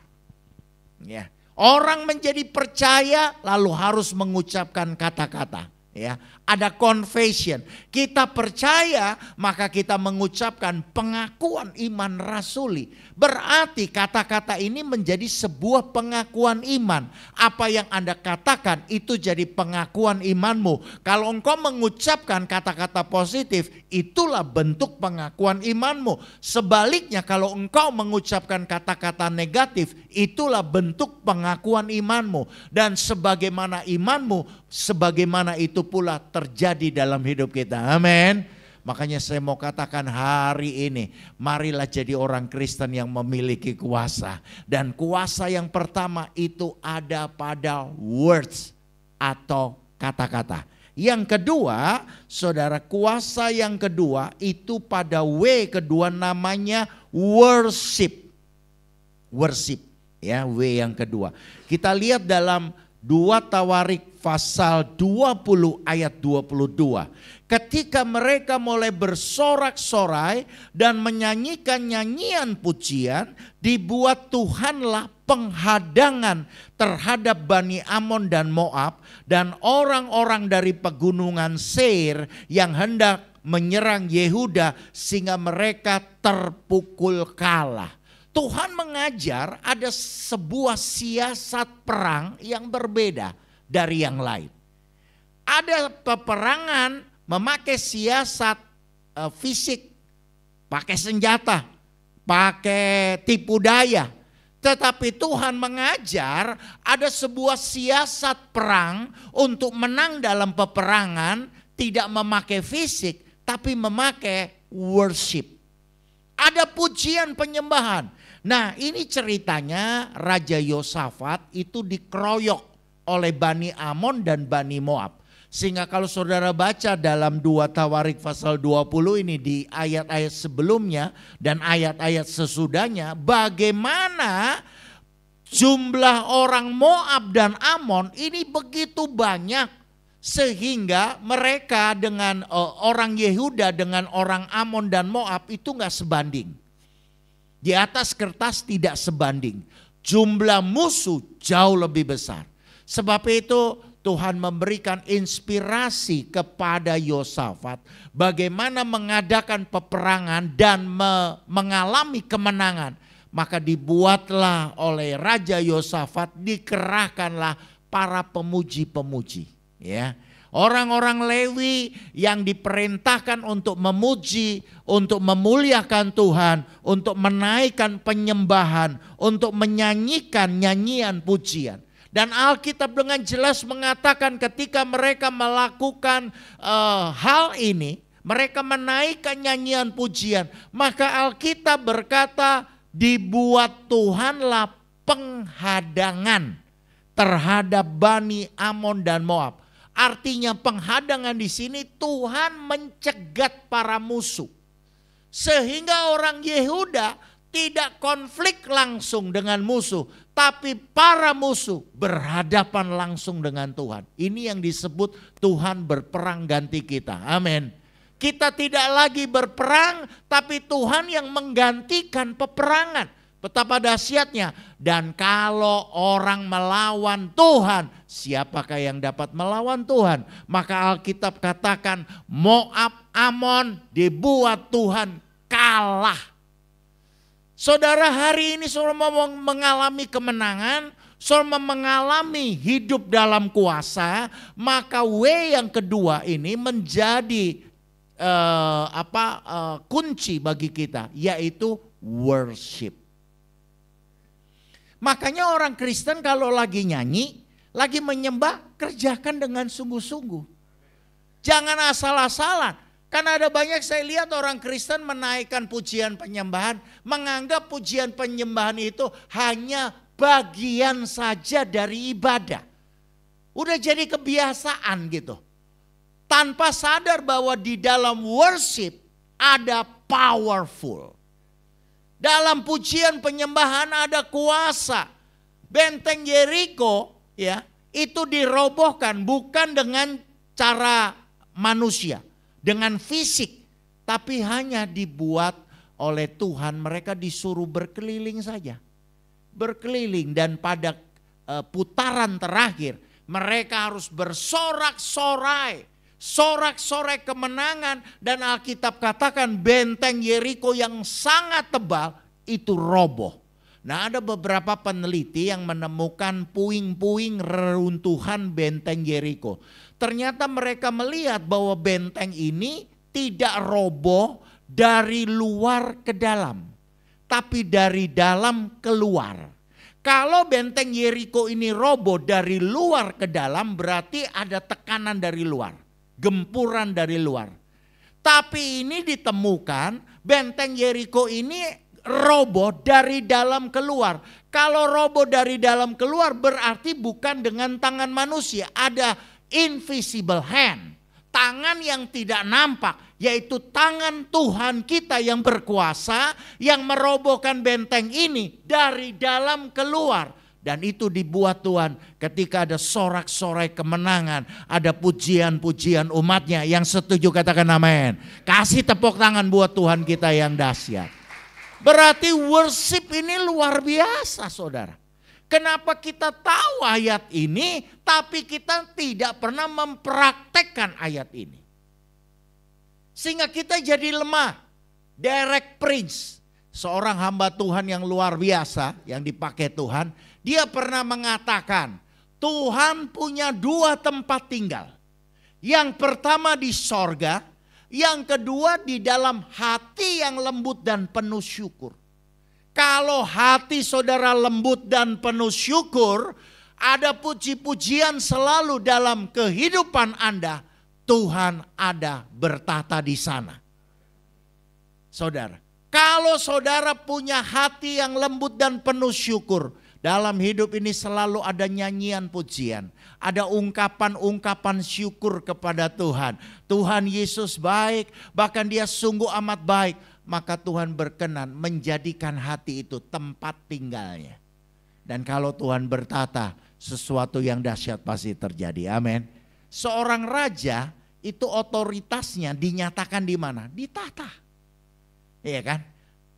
ya. Orang menjadi percaya lalu harus mengucapkan kata-kata, ya. Ada confession. Kita percaya maka kita mengucapkan pengakuan iman rasuli. Berarti kata-kata ini menjadi sebuah pengakuan iman. Apa yang Anda katakan itu jadi pengakuan imanmu. Kalau engkau mengucapkan kata-kata positif, itulah bentuk pengakuan imanmu. Sebaliknya kalau engkau mengucapkan kata-kata negatif, itulah bentuk pengakuan imanmu. Dan sebagaimana imanmu, sebagaimana itu pula terjadi dalam hidup kita. Amin. Makanya saya mau katakan hari ini, marilah jadi orang Kristen yang memiliki kuasa. Dan kuasa yang pertama itu ada pada words atau kata-kata. Yang kedua, saudara, kuasa yang kedua itu pada W kedua namanya worship. Worship, ya, W yang kedua. Kita lihat dalam 2 Tawarik pasal 20 ayat 22. Ketika mereka mulai bersorak-sorai dan menyanyikan nyanyian pujian, dibuat Tuhanlah penghadangan terhadap Bani Amon dan Moab dan orang-orang dari pegunungan Seir yang hendak menyerang Yehuda sehingga mereka terpukul kalah. Tuhan mengajar ada sebuah siasat perang yang berbeda dari yang lain. Ada peperangan memakai siasat fisik, pakai senjata, pakai tipu daya. Tetapi Tuhan mengajar ada sebuah siasat perang untuk menang dalam peperangan, tidak memakai fisik tapi memakai worship. Ada pujian penyembahan. Nah, ini ceritanya Raja Yosafat itu dikeroyok oleh Bani Amon dan Bani Moab. Sehingga kalau saudara baca dalam 2 Tawarik pasal 20 ini di ayat-ayat sebelumnya dan ayat-ayat sesudahnya, bagaimana jumlah orang Moab dan Amon ini begitu banyak sehingga mereka dengan orang Yehuda dengan orang Amon dan Moab itu gak sebanding. Di atas kertas tidak sebanding. Jumlah musuh jauh lebih besar. Sebab itu Tuhan memberikan inspirasi kepada Yosafat bagaimana mengadakan peperangan dan mengalami kemenangan. Maka dibuatlah oleh Raja Yosafat, dikerahkanlah para pemuji-pemuji. Ya, orang-orang Lewi yang diperintahkan untuk memuji, untuk memuliakan Tuhan, untuk menaikkan penyembahan, untuk menyanyikan nyanyian pujian. Dan Alkitab dengan jelas mengatakan ketika mereka melakukan hal ini, mereka menaikkan nyanyian pujian, maka Alkitab berkata dibuat Tuhanlah penghadangan terhadap Bani Amon dan Moab. Artinya penghadangan di sini Tuhan mencegat para musuh. Sehingga orang Yehuda tidak konflik langsung dengan musuh, tapi para musuh berhadapan langsung dengan Tuhan. Ini yang disebut Tuhan berperang ganti kita. Amin. Kita tidak lagi berperang, tapi Tuhan yang menggantikan peperangan. Betapa dahsyatnya. Dan kalau orang melawan Tuhan, siapakah yang dapat melawan Tuhan? Maka Alkitab katakan Moab, Amon dibuat Tuhan kalah. Saudara, hari ini saudara mau mengalami kemenangan, saudara mengalami hidup dalam kuasa, maka yang kedua ini menjadi kunci bagi kita, yaitu worship. Makanya orang Kristen kalau lagi nyanyi, lagi menyembah, kerjakan dengan sungguh-sungguh. Jangan asal-asalan. Karena ada banyak saya lihat orang Kristen menaikkan pujian penyembahan, menganggap pujian penyembahan itu hanya bagian saja dari ibadah. Udah jadi kebiasaan gitu. Tanpa sadar bahwa di dalam worship ada powerful. Dalam pujian penyembahan ada kuasa. Benteng Yeriko ya, itu dirobohkan bukan dengan cara manusia, dengan fisik, tapi hanya dibuat oleh Tuhan. Mereka disuruh berkeliling saja. Berkeliling, dan pada putaran terakhir mereka harus bersorak-sorai. Sorak-sorai kemenangan, dan Alkitab katakan benteng Yeriko yang sangat tebal itu roboh. Nah, ada beberapa peneliti yang menemukan puing-puing reruntuhan benteng Yeriko. Ternyata mereka melihat bahwa benteng ini tidak roboh dari luar ke dalam, tapi dari dalam keluar. Kalau benteng Yeriko ini roboh dari luar ke dalam, berarti ada tekanan dari luar. Gempuran dari luar. Tapi ini ditemukan benteng Yeriko ini roboh dari dalam keluar. Kalau roboh dari dalam keluar berarti bukan dengan tangan manusia. Ada invisible hand. Tangan yang tidak nampak, yaitu tangan Tuhan kita yang berkuasa yang merobohkan benteng ini dari dalam keluar. Dan itu dibuat Tuhan ketika ada sorak-sorai kemenangan, ada pujian-pujian umatnya. Yang setuju katakan amin. Kasih tepuk tangan buat Tuhan kita yang dahsyat. Berarti worship ini luar biasa, saudara. Kenapa kita tahu ayat ini tapi kita tidak pernah mempraktekkan ayat ini? Sehingga kita jadi lemah. Derek Prince, seorang hamba Tuhan yang luar biasa yang dipakai Tuhan, dia pernah mengatakan, Tuhan punya 2 tempat tinggal. Yang pertama di sorga, Yang kedua di dalam hati yang lembut dan penuh syukur. Kalau hati saudara lembut dan penuh syukur, ada puji-pujian selalu dalam kehidupan Anda, Tuhan ada bertata di sana. Saudara, kalau saudara punya hati yang lembut dan penuh syukur, dalam hidup ini selalu ada nyanyian pujian. Ada ungkapan-ungkapan syukur kepada Tuhan. Tuhan Yesus baik, bahkan dia sungguh amat baik. Maka Tuhan berkenan menjadikan hati itu tempat tinggalnya. Dan kalau Tuhan bertata, sesuatu yang dahsyat pasti terjadi. Amin. Seorang raja itu otoritasnya dinyatakan di mana? Di tahta. Iya kan?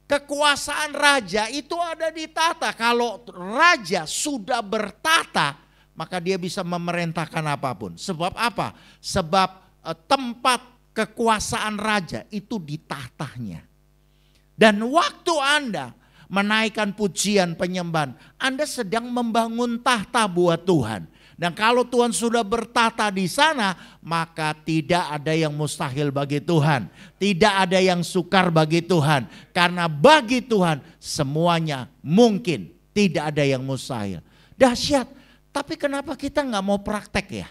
Kekuasaan raja itu ada di tahta. Kalau raja sudah bertata, maka dia bisa memerintahkan apapun. Sebab apa? Sebab tempat kekuasaan raja itu di tahtanya. Dan waktu Anda menaikkan pujian penyembahan, Anda sedang membangun tahta buat Tuhan. Dan kalau Tuhan sudah bertata di sana, maka tidak ada yang mustahil bagi Tuhan. Tidak ada yang sukar bagi Tuhan. Karena bagi Tuhan semuanya mungkin, tidak ada yang mustahil. Dahsyat. Tapi kenapa kita nggak mau praktek ya?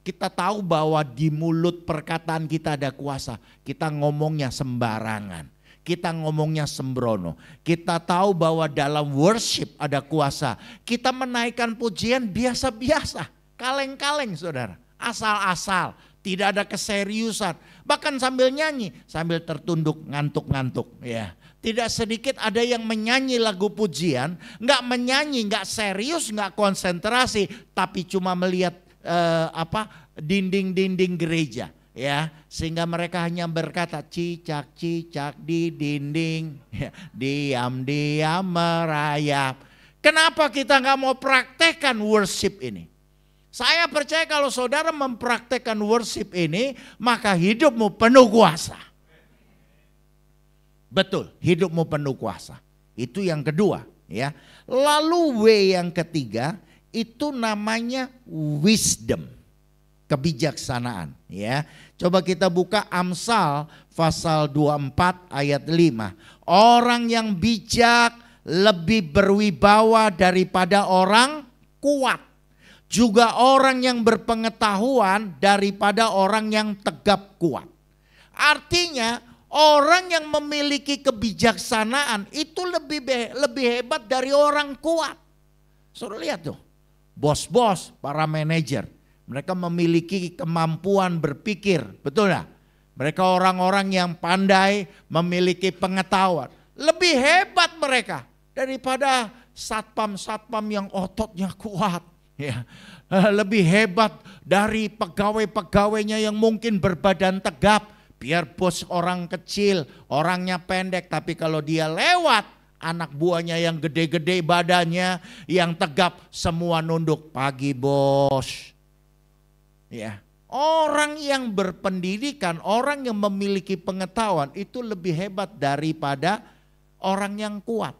Kita tahu bahwa di mulut perkataan kita ada kuasa. Kita ngomongnya sembarangan. Kita ngomongnya sembrono. Kita tahu bahwa dalam worship ada kuasa. Kita menaikkan pujian biasa-biasa. Kaleng-kaleng saudara. Asal-asal. Tidak ada keseriusan. Bahkan sambil nyanyi. Sambil tertunduk ngantuk-ngantuk. Ya. Tidak sedikit ada yang menyanyi lagu pujian. Nggak menyanyi, nggak serius, nggak konsentrasi. Tapi cuma melihat dinding-dinding gereja. Ya, sehingga mereka hanya berkata cicak-cicak di dinding, ya, diam-diam merayap. Kenapa kita nggak mau praktekkan worship ini? Saya percaya kalau saudara mempraktekkan worship ini, maka hidupmu penuh kuasa. Betul, hidupmu penuh kuasa. Itu yang kedua, ya. Lalu W yang ketiga itu namanya wisdom. Kebijaksanaan, ya. Coba kita buka Amsal pasal 24 ayat 5. Orang yang bijak lebih berwibawa daripada orang kuat. Juga orang yang berpengetahuan daripada orang yang tegap kuat. Artinya orang yang memiliki kebijaksanaan itu lebih hebat dari orang kuat. Saudara lihat tuh, bos-bos, para manajer. Mereka memiliki kemampuan berpikir, betul gak? Mereka orang-orang yang pandai, memiliki pengetahuan. Lebih hebat mereka daripada satpam-satpam yang ototnya kuat. Ya. Lebih hebat dari pegawai-pegawainya yang mungkin berbadan tegap. Biar bos orang kecil, orangnya pendek, tapi kalau dia lewat, anak buahnya yang gede-gede badannya, yang tegap, semua nunduk. Pagi bos. Ya, orang yang berpendidikan, orang yang memiliki pengetahuan itu lebih hebat daripada orang yang kuat.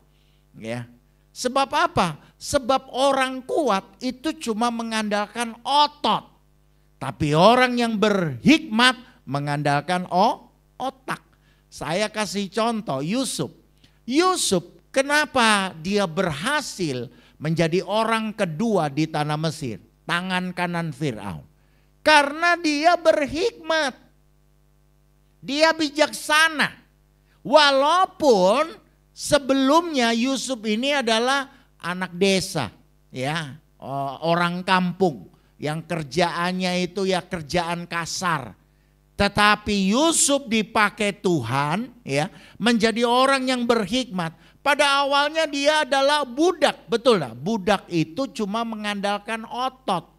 Ya, sebab apa? Sebab orang kuat itu cuma mengandalkan otot, tapi orang yang berhikmat mengandalkan otak. Saya kasih contoh Yusuf. Yusuf, kenapa dia berhasil menjadi orang kedua di tanah Mesir, tangan kanan Firaun? Karena dia berhikmat. Dia bijaksana. Walaupun sebelumnya Yusuf ini adalah anak desa, ya, orang kampung yang kerjaannya itu ya kerjaan kasar. Tetapi Yusuf dipakai Tuhan, ya, menjadi orang yang berhikmat. Pada awalnya dia adalah budak, betul lah. Budak itu cuma mengandalkan otot.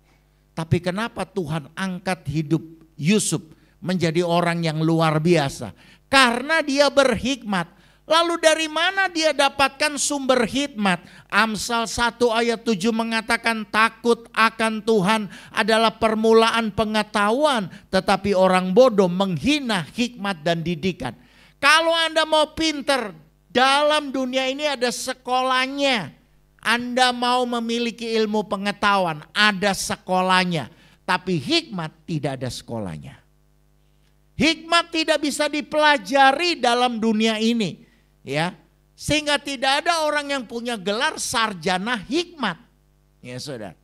Tapi kenapa Tuhan angkat hidup Yusuf menjadi orang yang luar biasa? Karena dia berhikmat. Lalu dari mana dia dapatkan sumber hikmat? Amsal 1 ayat 7 mengatakan takut akan Tuhan adalah permulaan pengetahuan. Tetapi orang bodoh menghina hikmat dan didikan. Kalau Anda mau pinter, dalam dunia ini ada sekolahnya. Anda mau memiliki ilmu pengetahuan, ada sekolahnya. Tapi hikmat tidak ada sekolahnya. Hikmat tidak bisa dipelajari dalam dunia ini, ya. Sehingga tidak ada orang yang punya gelar sarjana hikmat. Ya, Saudara.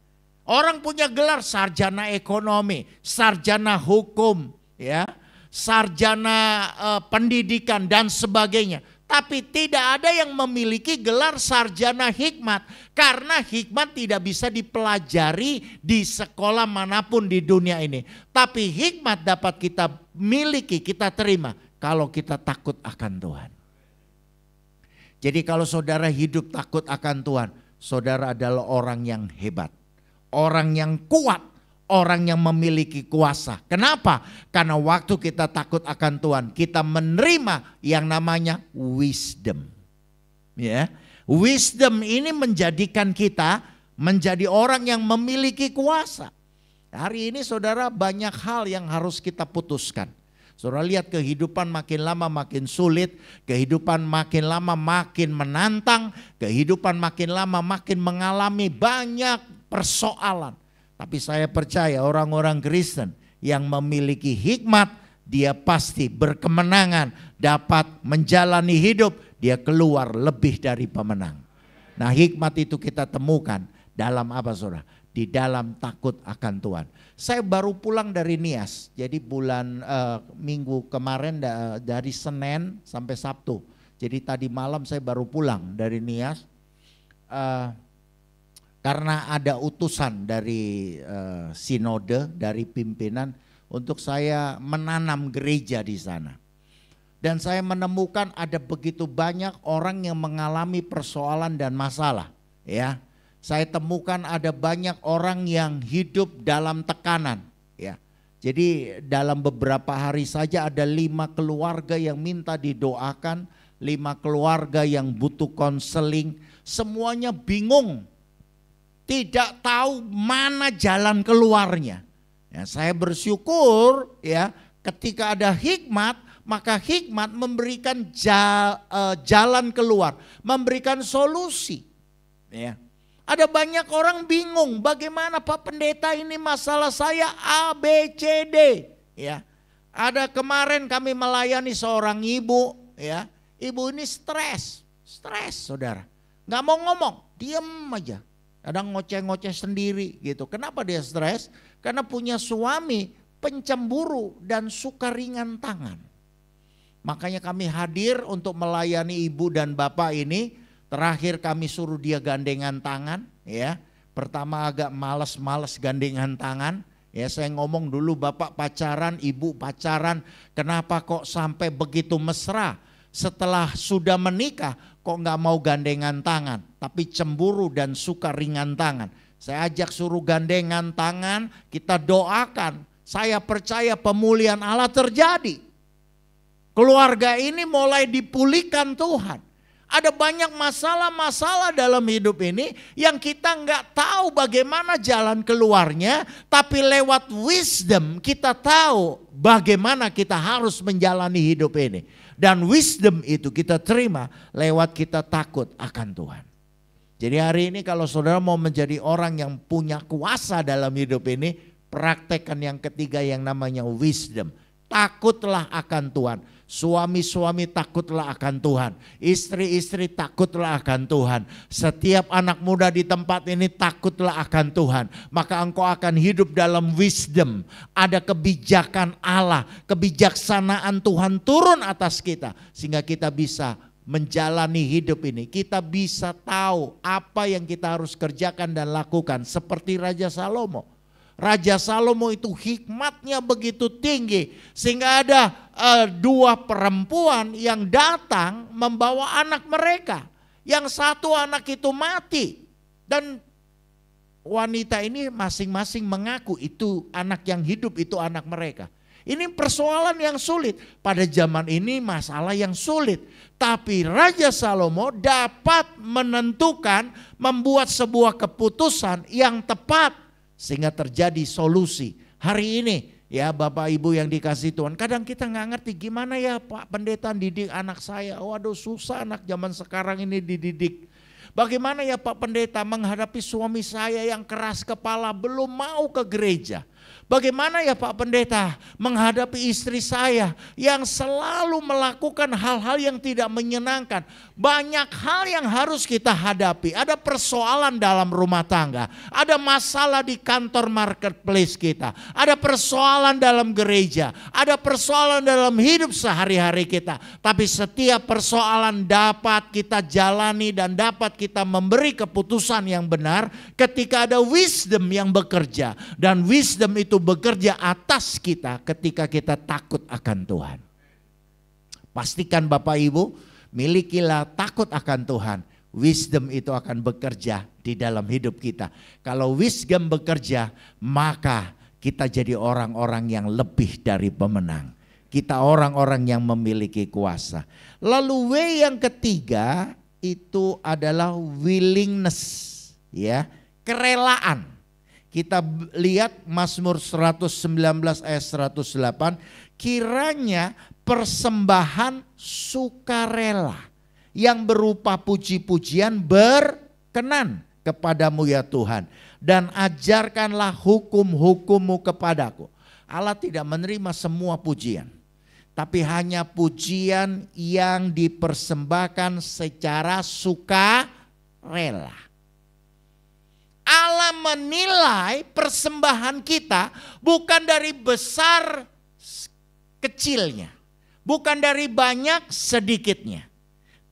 Orang punya gelar sarjana ekonomi, sarjana hukum, ya, sarjana pendidikan dan sebagainya. Tapi tidak ada yang memiliki gelar sarjana hikmat. Karena hikmat tidak bisa dipelajari di sekolah manapun di dunia ini. Tapi hikmat dapat kita miliki, kita terima kalau kita takut akan Tuhan. Jadi kalau saudara hidup takut akan Tuhan, saudara adalah orang yang hebat. Orang yang kuat, orang yang memiliki kuasa. Kenapa? Karena waktu kita takut akan Tuhan, kita menerima yang namanya wisdom. Ya, wisdom ini menjadikan kita menjadi orang yang memiliki kuasa. Hari ini saudara banyak hal yang harus kita putuskan. Saudara lihat kehidupan makin lama makin sulit, kehidupan makin lama makin menantang, kehidupan makin lama makin mengalami banyak persoalan. Tapi saya percaya orang-orang Kristen yang memiliki hikmat, dia pasti berkemenangan, dapat menjalani hidup, dia keluar lebih dari pemenang. Nah, hikmat itu kita temukan dalam apa, Saudara? Di dalam takut akan Tuhan. Saya baru pulang dari Nias, jadi bulan minggu kemarin dari Senin sampai Sabtu. Jadi tadi malam saya baru pulang dari Nias. Karena ada utusan dari sinode, dari pimpinan untuk saya menanam gereja di sana. Dan saya menemukan ada begitu banyak orang yang mengalami persoalan dan masalah. Ya, saya temukan ada banyak orang yang hidup dalam tekanan. Ya, jadi dalam beberapa hari saja ada 5 keluarga yang minta didoakan, 5 keluarga yang butuh konseling, semuanya bingung. Tidak tahu mana jalan keluarnya. Ya, saya bersyukur ya ketika ada hikmat, maka hikmat memberikan jalan keluar, memberikan solusi. Ya. Ada banyak orang bingung, bagaimana Pak Pendeta ini masalah saya A, B, C, D. Ya. Ada kemarin kami melayani seorang ibu, ya. Ibu ini stres saudara. Gak mau ngomong, diem aja. Kadang ngoceh-ngoceh sendiri gitu. Kenapa dia stres? Karena punya suami pencemburu dan suka ringan tangan. Makanya kami hadir untuk melayani ibu dan bapak ini. Terakhir kami suruh dia gandengan tangan. Ya, pertama agak males gandengan tangan. Ya, saya ngomong dulu bapak pacaran, ibu pacaran. Kenapa kok sampai begitu mesra? Setelah sudah menikah kok nggak mau gandengan tangan, tapi cemburu dan suka ringan tangan. Saya ajak suruh gandengan tangan, kita doakan. Saya percaya pemulihan Allah terjadi. Keluarga ini mulai dipulihkan Tuhan. Ada banyak masalah-masalah dalam hidup ini yang kita nggak tahu bagaimana jalan keluarnya, tapi lewat wisdom kita tahu bagaimana kita harus menjalani hidup ini. Dan wisdom itu kita terima lewat kita takut akan Tuhan. Jadi hari ini kalau saudara mau menjadi orang yang punya kuasa dalam hidup ini, praktekkan yang ketiga yang namanya wisdom. Takutlah akan Tuhan. Suami-suami takutlah akan Tuhan. Istri-istri takutlah akan Tuhan. Setiap anak muda di tempat ini takutlah akan Tuhan. Maka engkau akan hidup dalam wisdom. Ada kebijakan Allah, kebijaksanaan Tuhan turun atas kita. Sehingga kita bisa menjalani hidup ini. Kita bisa tahu apa yang kita harus kerjakan dan lakukan. Seperti Raja Salomo. Raja Salomo itu hikmatnya begitu tinggi sehingga ada 2 perempuan yang datang membawa anak mereka. Yang satu anak itu mati dan wanita ini masing-masing mengaku itu anak yang hidup itu anak mereka. Ini persoalan yang sulit. Pada zaman ini masalah yang sulit. Tapi Raja Salomo dapat menentukan, membuat sebuah keputusan yang tepat. Sehingga terjadi solusi. Hari ini ya Bapak Ibu yang dikasih Tuhan. Kadang kita nggak ngerti gimana ya Pak Pendeta didik anak saya. Waduh susah anak zaman sekarang ini dididik. Bagaimana ya Pak Pendeta menghadapi suami saya yang keras kepala belum mau ke gereja. Bagaimana ya Pak Pendeta menghadapi istri saya yang selalu melakukan hal-hal yang tidak menyenangkan. Banyak hal yang harus kita hadapi. Ada persoalan dalam rumah tangga. Ada masalah di kantor marketplace kita. Ada persoalan dalam gereja. Ada persoalan dalam hidup sehari-hari kita. Tapi setiap persoalan dapat kita jalani dan dapat kita memberi keputusan yang benar ketika ada wisdom yang bekerja. Dan wisdom itu bekerja atas kita ketika kita takut akan Tuhan. Pastikan Bapak Ibu, milikilah takut akan Tuhan. Wisdom itu akan bekerja di dalam hidup kita. Kalau wisdom bekerja, maka kita jadi orang-orang yang lebih dari pemenang. Kita orang-orang yang memiliki kuasa. Lalu W yang ketiga itu adalah willingness, ya, kerelaan. Kita lihat Mazmur 119 ayat 108, kiranya persembahan sukarela yang berupa puji-pujian berkenan kepadamu ya Tuhan. Dan ajarkanlah hukum-hukummu kepadaku. Allah tidak menerima semua pujian, tapi hanya pujian yang dipersembahkan secara sukarela. Allah menilai persembahan kita bukan dari besar kecilnya, bukan dari banyak sedikitnya.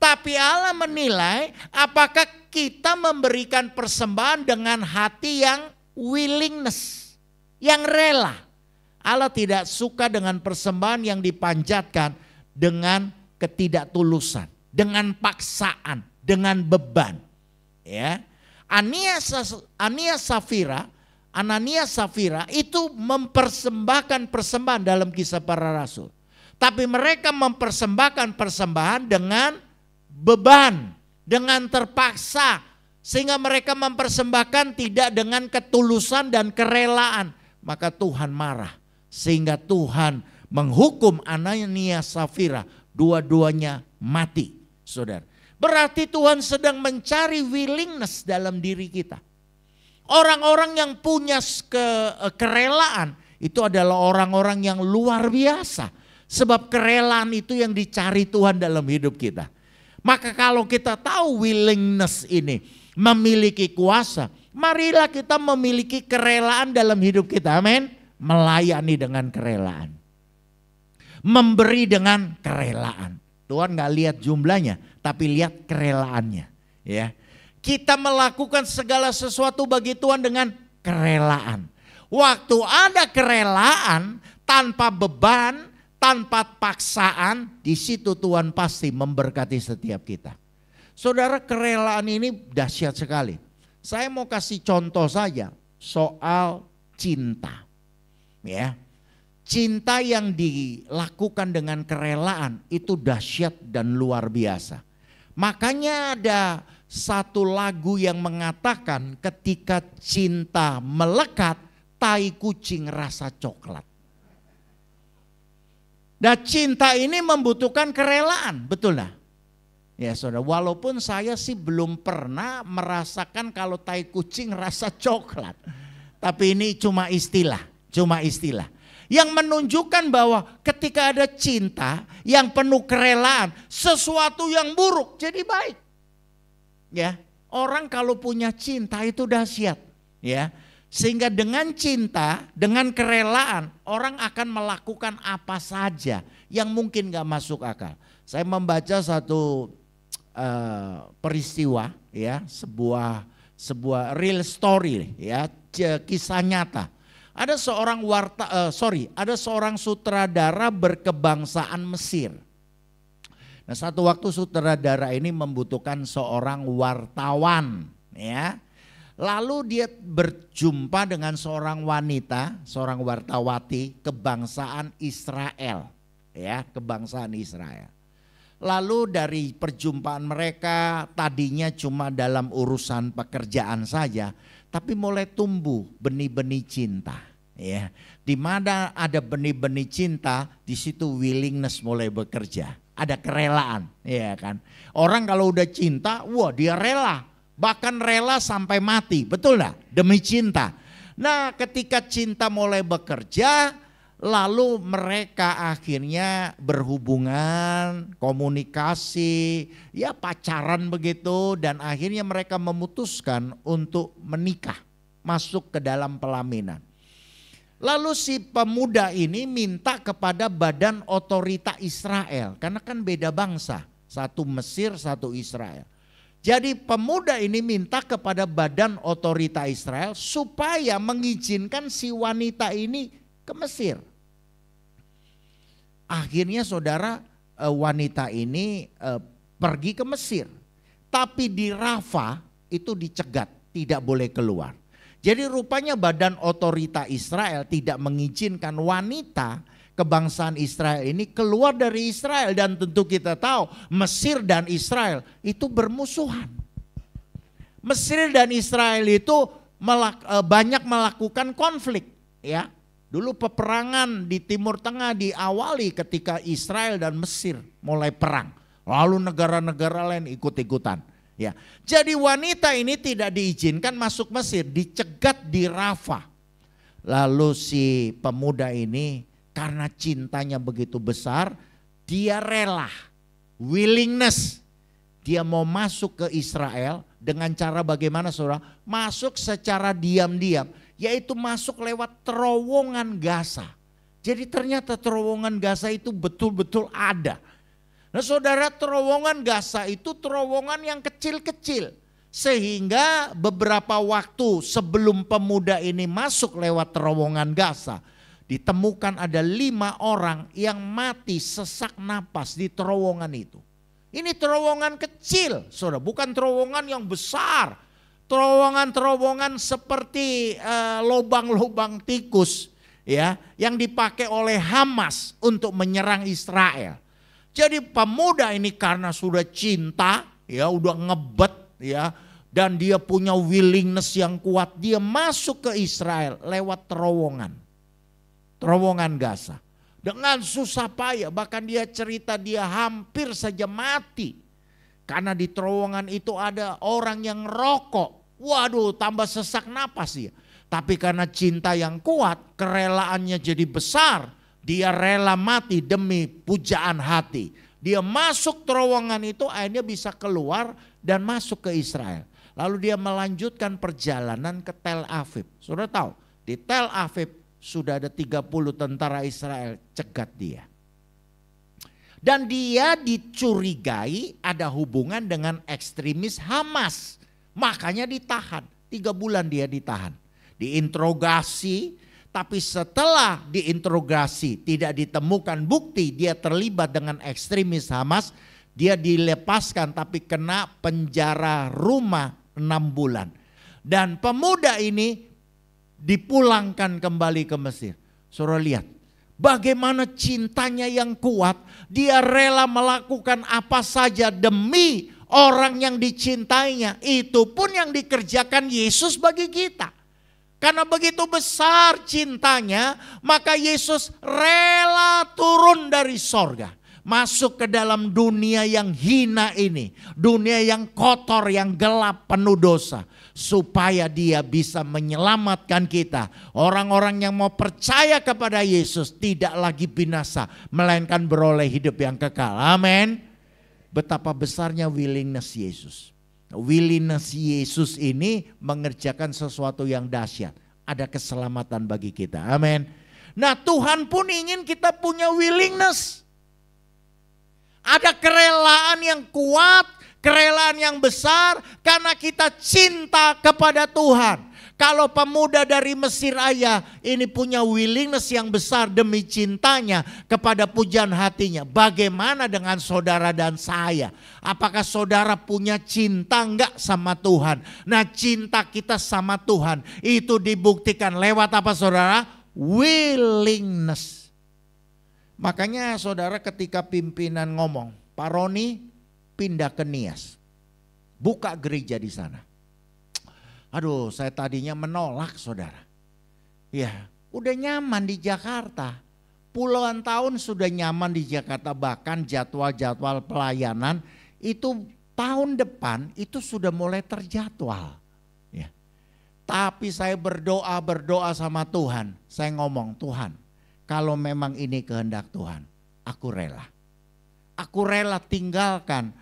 Tapi Allah menilai apakah kita memberikan persembahan dengan hati yang willingness, yang rela. Allah tidak suka dengan persembahan yang dipanjatkan dengan ketidaktulusan, dengan paksaan, dengan beban. Ya. Anania Safira itu mempersembahkan persembahan dalam Kisah Para Rasul. Tapi mereka mempersembahkan persembahan dengan beban, dengan terpaksa. Sehingga mereka mempersembahkan tidak dengan ketulusan dan kerelaan. Maka Tuhan marah. Sehingga Tuhan menghukum Anania Safira, dua-duanya mati, saudara. Berarti Tuhan sedang mencari willingness dalam diri kita. Orang-orang yang punya kerelaan itu adalah orang-orang yang luar biasa. Sebab kerelaan itu yang dicari Tuhan dalam hidup kita. Maka kalau kita tahu willingness ini memiliki kuasa, marilah kita memiliki kerelaan dalam hidup kita. Amin. Melayani dengan kerelaan. Memberi dengan kerelaan. Tuhan gak lihat jumlahnya, tapi lihat kerelaannya. Ya, kita melakukan segala sesuatu bagi Tuhan dengan kerelaan. Waktu ada kerelaan tanpa beban, tanpa paksaan, di situ Tuhan pasti memberkati setiap kita. Saudara, kerelaan ini dahsyat sekali. Saya mau kasih contoh saja soal cinta. Ya. Cinta yang dilakukan dengan kerelaan itu dahsyat dan luar biasa. Makanya ada satu lagu yang mengatakan ketika cinta melekat, tai kucing rasa coklat. Dan cinta ini membutuhkan kerelaan, betul lah. Ya saudara, walaupun saya sih belum pernah merasakan kalau tai kucing rasa coklat. Tapi ini cuma istilah, yang menunjukkan bahwa ketika ada cinta yang penuh kerelaan, sesuatu yang buruk jadi baik. Ya, orang kalau punya cinta itu dahsyat, ya. Sehingga dengan cinta, dengan kerelaan, orang akan melakukan apa saja yang mungkin gak masuk akal. Saya membaca satu peristiwa, ya, sebuah real story, ya, kisah nyata. Ada seorang sutradara berkebangsaan Mesir. Nah, satu waktu sutradara ini membutuhkan seorang wartawan, ya. Lalu dia berjumpa dengan seorang wanita, seorang wartawati kebangsaan Israel, ya, kebangsaan Israel. Lalu dari perjumpaan mereka tadinya cuma dalam urusan pekerjaan saja, tapi mulai tumbuh benih-benih cinta, ya. Di mana ada benih-benih cinta, di situ willingness mulai bekerja, ada kerelaan, ya kan. Orang kalau udah cinta, wah dia rela, bahkan rela sampai mati, betul enggak? Demi cinta. Nah, ketika cinta mulai bekerja, lalu mereka akhirnya berhubungan, komunikasi, ya pacaran begitu, dan akhirnya mereka memutuskan untuk menikah, masuk ke dalam pelaminan. Lalu si pemuda ini minta kepada badan otorita Israel, karena kan beda bangsa, satu Mesir, satu Israel. Jadi pemuda ini minta kepada badan otorita Israel supaya mengizinkan si wanita ini ke Mesir. Akhirnya saudara, wanita ini pergi ke Mesir. Tapi di Rafah itu dicegat, tidak boleh keluar. Jadi rupanya badan otorita Israel tidak mengizinkan wanita kebangsaan Israel ini keluar dari Israel. Dan tentu kita tahu Mesir dan Israel itu bermusuhan. Mesir dan Israel itu banyak melakukan konflik, ya. Dulu peperangan di Timur Tengah diawali ketika Israel dan Mesir mulai perang. Lalu negara-negara lain ikut-ikutan. Ya. Jadi wanita ini tidak diizinkan masuk Mesir, dicegat di Rafah. Lalu si pemuda ini karena cintanya begitu besar, dia rela, willingness. Dia mau masuk ke Israel dengan cara bagaimana saudara? Masuk secara diam-diam, yaitu masuk lewat terowongan Gaza. Jadi ternyata terowongan Gaza itu betul-betul ada. Nah saudara, terowongan Gaza itu terowongan yang kecil-kecil. Sehingga beberapa waktu sebelum pemuda ini masuk lewat terowongan Gaza, ditemukan ada 5 orang yang mati sesak napas di terowongan itu. Ini terowongan kecil, saudara, bukan terowongan yang besar. Terowongan-terowongan seperti lubang-lubang tikus, ya, yang dipakai oleh Hamas untuk menyerang Israel. Jadi pemuda ini karena sudah cinta, ya, udah ngebet, ya, dan dia punya willingness yang kuat, dia masuk ke Israel lewat terowongan Gaza. Dengan susah payah, bahkan dia cerita dia hampir saja mati. Karena di terowongan itu ada orang yang rokok. Waduh, tambah sesak napas dia. Tapi karena cinta yang kuat, kerelaannya jadi besar. Dia rela mati demi pujaan hati. Dia masuk terowongan itu, akhirnya bisa keluar dan masuk ke Israel. Lalu dia melanjutkan perjalanan ke Tel Aviv. Sudah tahu, di Tel Aviv sudah ada 30 tentara Israel cegat dia. Dan dia dicurigai ada hubungan dengan ekstremis Hamas. Makanya ditahan, 3 bulan dia ditahan. Diinterogasi, tapi setelah diinterogasi tidak ditemukan bukti dia terlibat dengan ekstremis Hamas. Dia dilepaskan tapi kena penjara rumah 6 bulan. Dan pemuda ini dipulangkan kembali ke Mesir. Saudara lihat bagaimana cintanya yang kuat. Dia rela melakukan apa saja demi orang yang dicintainya. Itu pun yang dikerjakan Yesus bagi kita. Karena begitu besar cintanya, maka Yesus rela turun dari sorga. Masuk ke dalam dunia yang hina ini. Dunia yang kotor, yang gelap, penuh dosa. Supaya dia bisa menyelamatkan kita. Orang-orang yang mau percaya kepada Yesus tidak lagi binasa, melainkan beroleh hidup yang kekal. Amin. Betapa besarnya willingness Yesus. Willingness Yesus ini mengerjakan sesuatu yang dahsyat. Ada keselamatan bagi kita. Amin. Nah, Tuhan pun ingin kita punya willingness. Ada kerelaan yang kuat, kerelaan yang besar karena kita cinta kepada Tuhan. Kalau pemuda dari Mesir ayah ini punya willingness yang besar demi cintanya kepada pujaan hatinya. Bagaimana dengan saudara dan saya? Apakah saudara punya cinta enggak sama Tuhan? Nah, cinta kita sama Tuhan itu dibuktikan lewat apa saudara? Willingness. Makanya saudara ketika pimpinan ngomong, Pak Roni pindah ke Nias, buka gereja di sana. Aduh, saya tadinya menolak saudara. Ya, udah nyaman di Jakarta. Puluhan tahun sudah nyaman di Jakarta, bahkan jadwal-jadwal pelayanan itu tahun depan itu sudah mulai terjadwal. Ya. Tapi saya berdoa sama Tuhan. Saya ngomong, Tuhan, kalau memang ini kehendak Tuhan, aku rela. Aku rela tinggalkan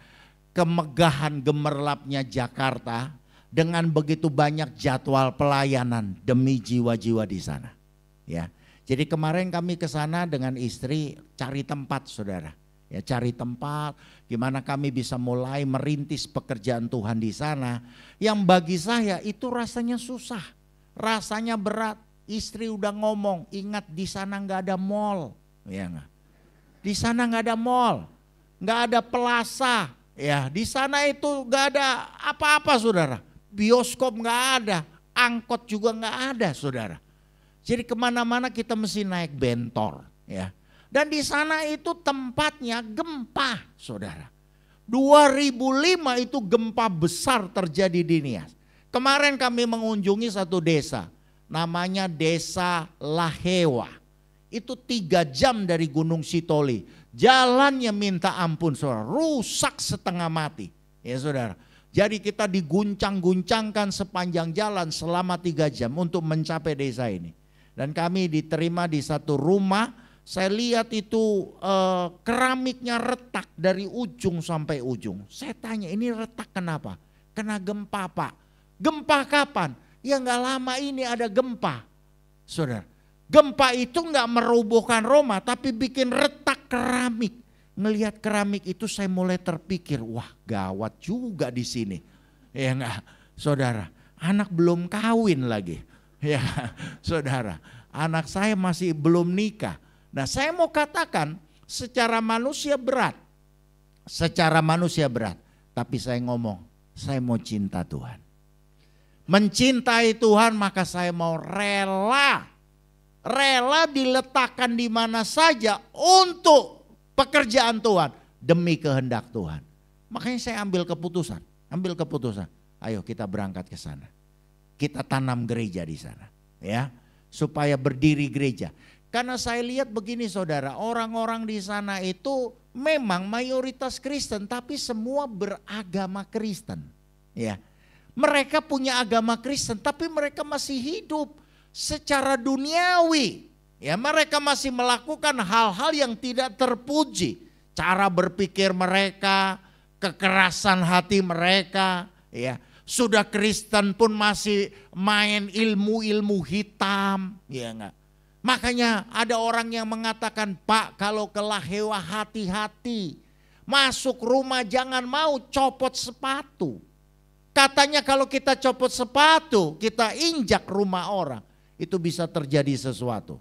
kemegahan gemerlapnya Jakarta dengan begitu banyak jadwal pelayanan demi jiwa-jiwa di sana. Ya, jadi kemarin kami ke sana dengan istri cari tempat, saudara. Ya, cari tempat, gimana kami bisa mulai merintis pekerjaan Tuhan di sana. Yang bagi saya itu rasanya susah, rasanya berat. Istri udah ngomong, ingat di sana nggak ada mall, ya nggak? Di sana nggak ada mall, nggak ada plaza, ya di sana itu nggak ada apa-apa, saudara. Bioskop nggak ada, angkot juga nggak ada, saudara. Jadi kemana-mana kita mesti naik bentor, ya. Dan di sana itu tempatnya gempa, saudara. 2005 itu gempa besar terjadi di Nias. Kemarin kami mengunjungi satu desa, namanya Desa Lahewa. Itu 3 jam dari Gunung Sitoli. Jalannya minta ampun, saudara, rusak setengah mati, ya saudara. Jadi kita diguncang-guncangkan sepanjang jalan selama 3 jam untuk mencapai desa ini. Dan kami diterima di satu rumah. Saya lihat itu keramiknya retak dari ujung sampai ujung. Saya tanya, ini retak kenapa? Kena gempa, Pak. Gempa kapan? Ya nggak lama ini ada gempa, saudara. Gempa itu nggak merobohkan rumah, tapi bikin retak keramik. Ngelihat keramik itu saya mulai terpikir, wah gawat juga di sini. Ya nggak, saudara. Anak belum kawin lagi, ya saudara. Anak saya masih belum nikah. Nah, saya mau katakan secara manusia berat. Secara manusia berat. Tapi saya ngomong, saya mau cinta Tuhan. Mencintai Tuhan maka saya mau rela. Rela diletakkan di mana saja untuk pekerjaan Tuhan. Demi kehendak Tuhan. Makanya saya ambil keputusan. Ayo kita berangkat ke sana. Kita tanam gereja di sana. Ya, supaya berdiri gereja. Karena saya lihat begini, saudara, orang-orang di sana itu memang mayoritas Kristen, tapi semua beragama Kristen. Ya, mereka punya agama Kristen, tapi mereka masih hidup secara duniawi. Ya, mereka masih melakukan hal-hal yang tidak terpuji. Cara berpikir mereka, kekerasan hati mereka. Ya, sudah Kristen pun masih main ilmu-ilmu hitam, ya enggak. Makanya ada orang yang mengatakan, Pak, kalau ke Lahewa hati-hati. Masuk rumah jangan mau copot sepatu. Katanya kalau kita copot sepatu, kita injak rumah orang. Itu bisa terjadi sesuatu.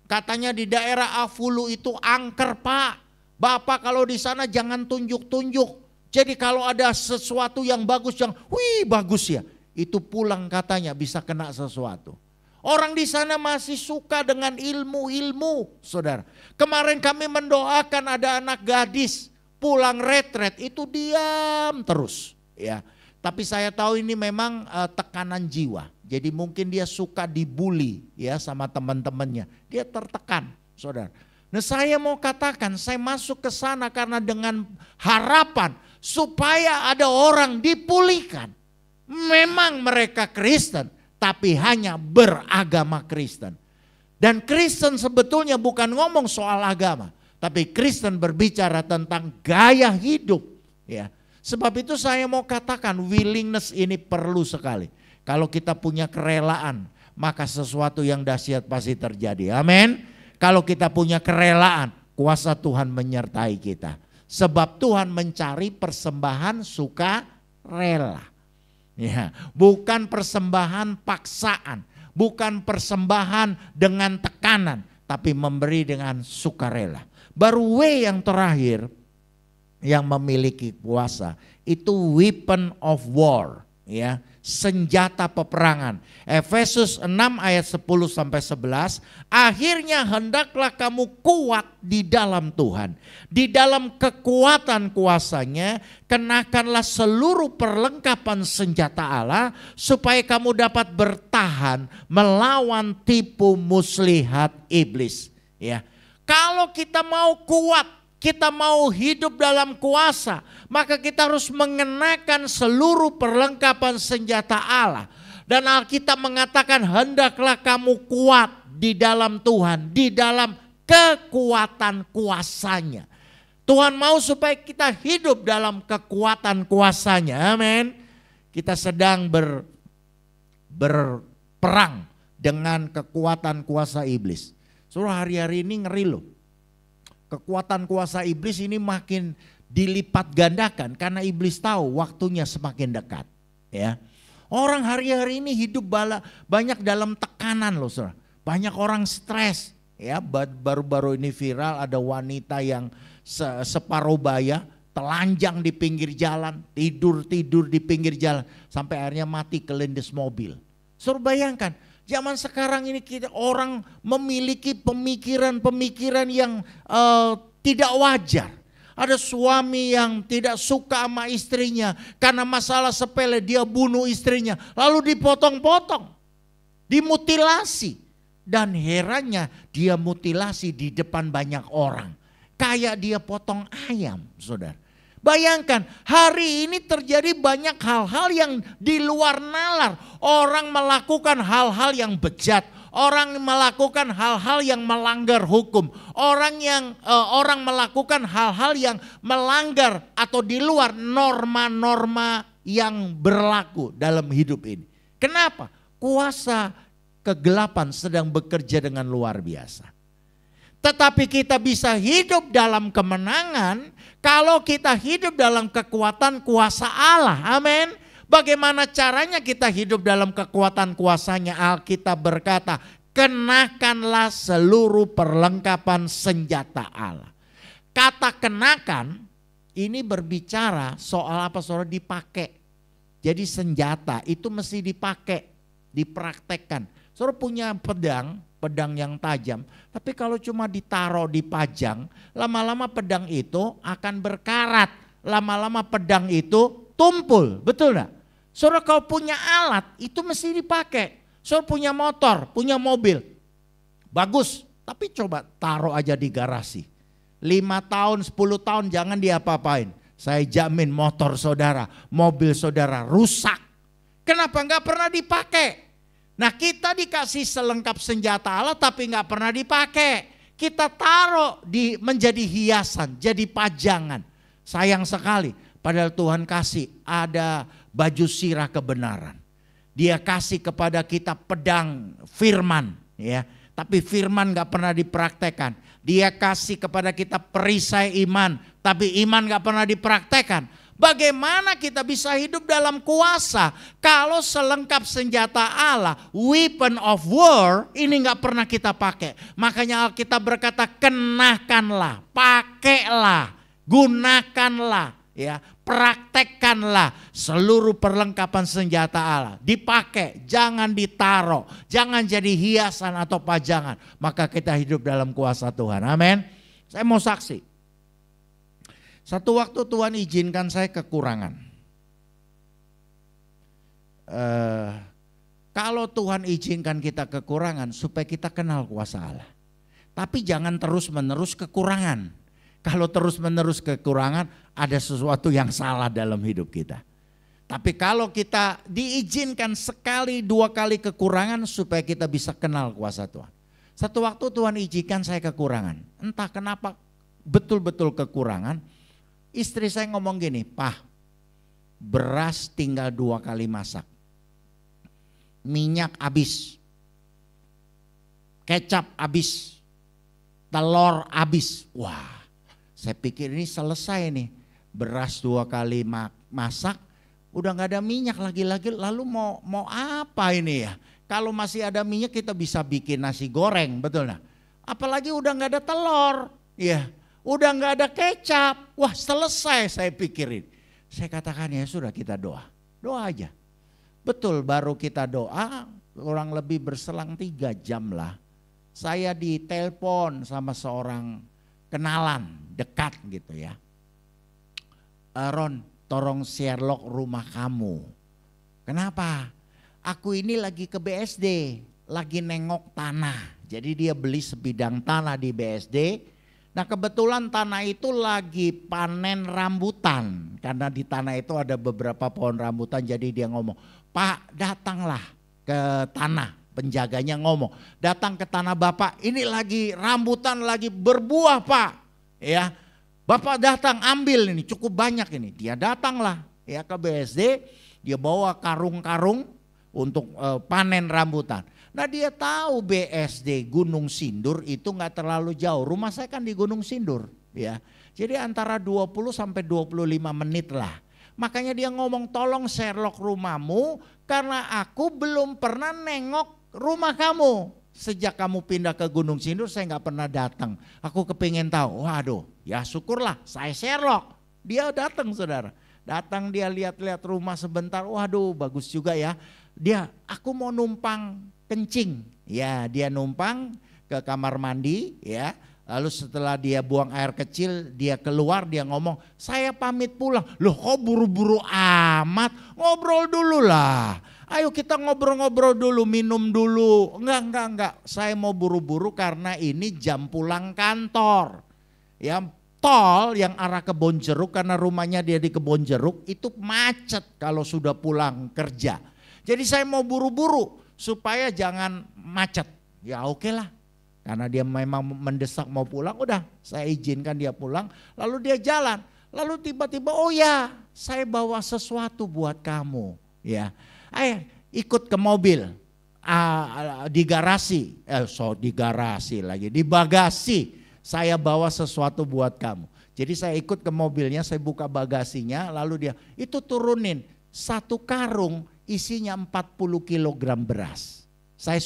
Katanya di daerah Afulu itu angker, Pak. Bapak kalau di sana jangan tunjuk-tunjuk. Jadi kalau ada sesuatu yang bagus, wih bagus ya. Itu pulang katanya bisa kena sesuatu. Orang di sana masih suka dengan ilmu-ilmu, saudara. Kemarin kami mendoakan ada anak gadis pulang retret itu diam terus, ya. Tapi saya tahu ini memang tekanan jiwa. Jadi mungkin dia suka dibully ya sama teman-temannya. Dia tertekan, saudara. Nah, saya mau katakan saya masuk ke sana karena dengan harapan supaya ada orang dipulihkan. Memang mereka Kristen, tapi hanya beragama Kristen. Dan Kristen sebetulnya bukan ngomong soal agama, tapi Kristen berbicara tentang gaya hidup. Ya, sebab itu saya mau katakan willingness ini perlu sekali. Kalau kita punya kerelaan, maka sesuatu yang dahsyat pasti terjadi. Amin. Kalau kita punya kerelaan, kuasa Tuhan menyertai kita. Sebab Tuhan mencari persembahan sukarela. Ya, bukan persembahan paksaan, bukan persembahan dengan tekanan, tapi memberi dengan sukarela. Baru W yang terakhir yang memiliki kuasa itu weapon of war, ya, senjata peperangan. Efesus 6 ayat 10 sampai 11, akhirnya hendaklah kamu kuat di dalam Tuhan. Di dalam kekuatan kuasanya kenakanlah seluruh perlengkapan senjata Allah supaya kamu dapat bertahan melawan tipu muslihat iblis. Ya, kalau kita mau kuat, kita mau hidup dalam kuasa, maka kita harus mengenakan seluruh perlengkapan senjata Allah. Dan Alkitab mengatakan hendaklah kamu kuat di dalam Tuhan, di dalam kekuatan kuasanya. Tuhan mau supaya kita hidup dalam kekuatan kuasanya. Amin. Kita sedang berperang dengan kekuatan kuasa iblis. Saudara, hari-hari ini ngeri loh. Kekuatan kuasa iblis ini makin dilipat gandakan karena iblis tahu waktunya semakin dekat. Ya, orang hari-hari ini hidup banyak dalam tekanan loh, saudara. Banyak orang stres. Ya, baru-baru ini viral ada wanita yang separuh baya telanjang di pinggir jalan, tidur di pinggir jalan sampai akhirnya mati kelindes mobil. Saudara bayangkan, zaman sekarang ini orang memiliki pemikiran-pemikiran yang tidak wajar. Ada suami yang tidak suka sama istrinya karena masalah sepele dia bunuh istrinya, lalu dipotong-potong, dimutilasi, dan herannya dia mutilasi di depan banyak orang, kayak dia potong ayam, saudara. Bayangkan hari ini terjadi banyak hal-hal yang di luar nalar. Orang melakukan hal-hal yang bejat. Orang melakukan hal-hal yang melanggar hukum. Orang melakukan hal-hal yang melanggar atau di luar norma-norma yang berlaku dalam hidup ini. Kenapa? Kuasa kegelapan sedang bekerja dengan luar biasa. Tetapi kita bisa hidup dalam kemenangan kalau kita hidup dalam kekuatan kuasa Allah. Amin. Bagaimana caranya kita hidup dalam kekuatan kuasanya? Alkitab berkata, kenakanlah seluruh perlengkapan senjata Allah. Kata kenakan ini berbicara soal apa, saudara? Dipakai. Jadi senjata itu mesti dipakai, dipraktekkan. Saudara punya pedang yang tajam, tapi kalau cuma ditaruh dipajang, lama-lama pedang itu akan berkarat, lama-lama pedang itu tumpul, betul gak? Saudara kalau punya alat itu mesti dipakai. Saudara punya motor, punya mobil, bagus, tapi coba taruh aja di garasi. 5 tahun, 10 tahun jangan diapa-apain. Saya jamin motor saudara, mobil saudara rusak. Kenapa? Gak pernah dipakai. Nah, kita dikasih selengkap senjata Allah tapi gak pernah dipakai. Kita taruh menjadi hiasan, jadi pajangan. Sayang sekali, padahal Tuhan kasih ada baju sirah kebenaran. Dia kasih kepada kita pedang firman, ya. Tapi firman gak pernah dipraktekkan. Dia kasih kepada kita perisai iman, tapi iman gak pernah dipraktekkan. Bagaimana kita bisa hidup dalam kuasa kalau selengkap senjata Allah, weapon of war, ini gak pernah kita pakai. Makanya Alkitab berkata kenakanlah, pakailah, gunakanlah, ya, praktekkanlah seluruh perlengkapan senjata Allah. Dipakai, jangan ditaruh, jangan jadi hiasan atau pajangan. Maka kita hidup dalam kuasa Tuhan. Amin. Saya mau saksi. Satu waktu Tuhan izinkan saya kekurangan. Kalau Tuhan izinkan kita kekurangan supaya kita kenal kuasa Allah. Tapi jangan terus-menerus kekurangan. Kalau terus-menerus kekurangan ada sesuatu yang salah dalam hidup kita. Tapi kalau kita diizinkan sekali 2 kali kekurangan supaya kita bisa kenal kuasa Tuhan. Satu waktu Tuhan izinkan saya kekurangan. Entah kenapa betul-betul kekurangan. Istri saya ngomong gini, "Pak, beras tinggal 2 kali masak. Minyak habis. Kecap habis. Telur habis." Wah, saya pikir ini selesai nih. Beras 2 kali masak, udah gak ada minyak lagi-lagi, lalu mau apa ini ya? Kalau masih ada minyak kita bisa bikin nasi goreng, betul nah? Apalagi udah gak ada telur, ya. Udah gak ada kecap, wah selesai saya pikirin. Saya katakan ya sudah kita doa aja. Betul baru kita doa, kurang lebih berselang 3 jam lah. Saya ditelepon sama seorang kenalan dekat gitu ya. "Ron, tolong Sherlock rumah kamu." "Kenapa?" "Aku ini lagi ke BSD, lagi nengok tanah." Jadi dia beli sebidang tanah di BSD. Nah kebetulan tanah itu lagi panen rambutan. Karena di tanah itu ada beberapa pohon rambutan, jadi dia ngomong, Pak datanglah ke tanah. Penjaganya ngomong, datang ke tanah Bapak, ini lagi rambutan lagi berbuah Pak. Ya, Bapak datang ambil ini, cukup banyak ini. Dia datanglah ya ke BSD, dia bawa karung-karung untuk panen rambutan. Nah dia tahu BSD Gunung Sindur itu nggak terlalu jauh. Rumah saya kan di Gunung Sindur ya. Jadi antara 20 sampai 25 menit lah. Makanya dia ngomong, tolong Sherlock rumahmu karena aku belum pernah nengok rumah kamu. Sejak kamu pindah ke Gunung Sindur saya nggak pernah datang. Aku kepingin tahu. Waduh, ya syukurlah saya Sherlock. Dia datang saudara. Datang dia lihat-lihat rumah sebentar. Waduh, bagus juga ya. Aku mau numpang kencing. Ya, dia numpang ke kamar mandi ya. Lalu setelah dia buang air kecil, dia keluar, dia ngomong, saya pamit pulang. Loh kok buru-buru amat? Ngobrol dulu lah. Ayo kita ngobrol-ngobrol dulu, minum dulu. Enggak. Saya mau buru-buru karena ini jam pulang kantor. Ya, tol yang arah Kebonjeruk, karena rumahnya dia di Kebonjeruk, itu macet kalau sudah pulang kerja. Jadi saya mau buru-buru supaya jangan macet. Ya oke lah. Karena dia memang mendesak mau pulang, udah saya izinkan dia pulang. Lalu dia jalan. Lalu tiba-tiba, oh ya saya bawa sesuatu buat kamu. Ya. Ayo ikut ke mobil, di garasi, di bagasi saya bawa sesuatu buat kamu. Jadi saya ikut ke mobilnya, saya buka bagasinya, lalu dia itu turunin satu karung isinya 40 kilogram beras. Saya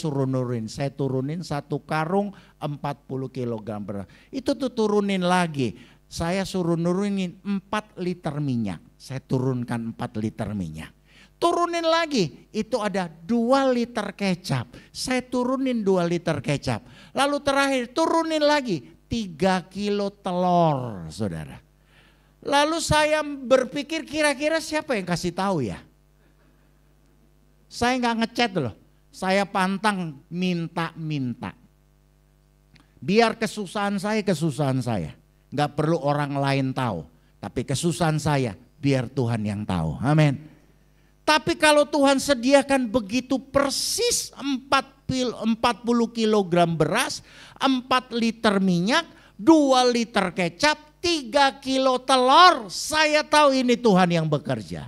turunin satu karung 40 kilogram beras. Itu tuh turunin lagi, saya suruh nurunin 4 liter minyak. Saya turunkan 4 liter minyak. Turunin lagi, itu ada 2 liter kecap. Saya turunin 2 liter kecap. Lalu terakhir turunin lagi 3 kilo telur, saudara. Lalu saya berpikir kira-kira siapa yang kasih tahu ya? Saya nggak ngechat loh, saya pantang minta-minta. Biar kesusahan saya. Nggak perlu orang lain tahu. Tapi kesusahan saya biar Tuhan yang tahu, amin. Tapi kalau Tuhan sediakan begitu persis 40 kilogram beras, 4 liter minyak, 2 liter kecap, 3 kilo telur, saya tahu ini Tuhan yang bekerja.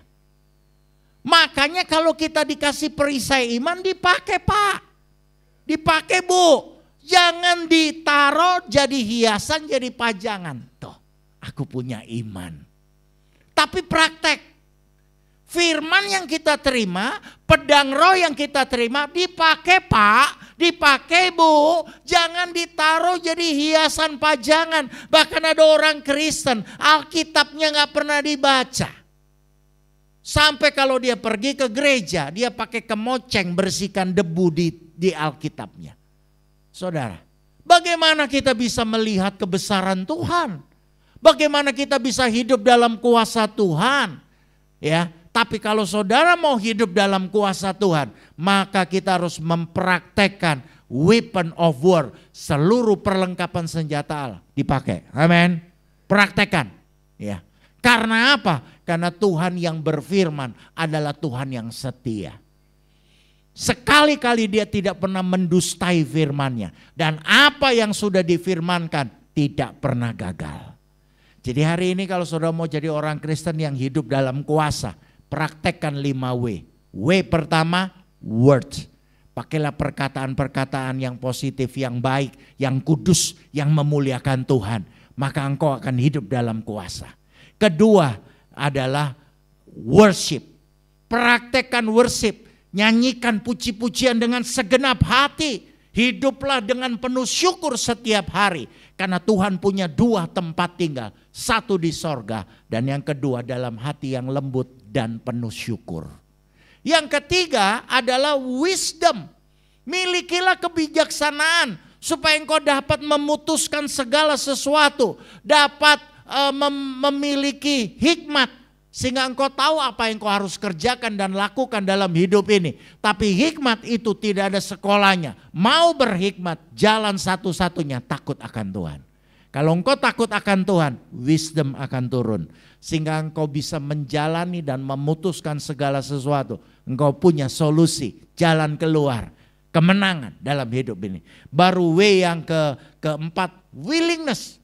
Makanya kalau kita dikasih perisai iman dipakai Pak, dipakai Bu. Jangan ditaruh jadi hiasan, jadi pajangan. Tuh, aku punya iman. Tapi praktek. Firman yang kita terima, pedang roh yang kita terima dipakai Pak, dipakai Bu. Jangan ditaruh jadi hiasan pajangan. Bahkan ada orang Kristen, Alkitabnya gak pernah dibaca. Sampai kalau dia pergi ke gereja, dia pakai kemoceng bersihkan debu di Alkitabnya. Saudara, bagaimana kita bisa melihat kebesaran Tuhan? Bagaimana kita bisa hidup dalam kuasa Tuhan? Ya. Tapi kalau saudara mau hidup dalam kuasa Tuhan, maka kita harus mempraktekkan weapon of war. Seluruh perlengkapan senjata Allah dipakai. Amin. Praktekkan. Ya. Karena apa? Karena Tuhan yang berfirman adalah Tuhan yang setia. Sekali-kali dia tidak pernah mendustai firman-Nya. Dan apa yang sudah difirmankan tidak pernah gagal. Jadi hari ini kalau saudara mau jadi orang Kristen yang hidup dalam kuasa, praktekkan 5 W. W pertama, word. Pakailah perkataan-perkataan yang positif, yang baik, yang kudus, yang memuliakan Tuhan. Maka engkau akan hidup dalam kuasa. Kedua adalah worship. Praktekkan worship. Nyanyikan puji-pujian dengan segenap hati. Hiduplah dengan penuh syukur setiap hari. Karena Tuhan punya 2 tempat tinggal. 1 di sorga dan yang kedua dalam hati yang lembut dan penuh syukur. Yang ketiga adalah wisdom. Milikilah kebijaksanaan supaya engkau dapat memutuskan segala sesuatu. Dapat memiliki hikmat. Sehingga engkau tahu apa yang engkau harus kerjakan dan lakukan dalam hidup ini. Tapi hikmat itu tidak ada sekolahnya. Mau berhikmat, jalan satu-satunya takut akan Tuhan. Kalau engkau takut akan Tuhan, wisdom akan turun. Sehingga engkau bisa menjalani dan memutuskan segala sesuatu. Engkau punya solusi, jalan keluar, kemenangan dalam hidup ini. Baru W yang keempat, willingness,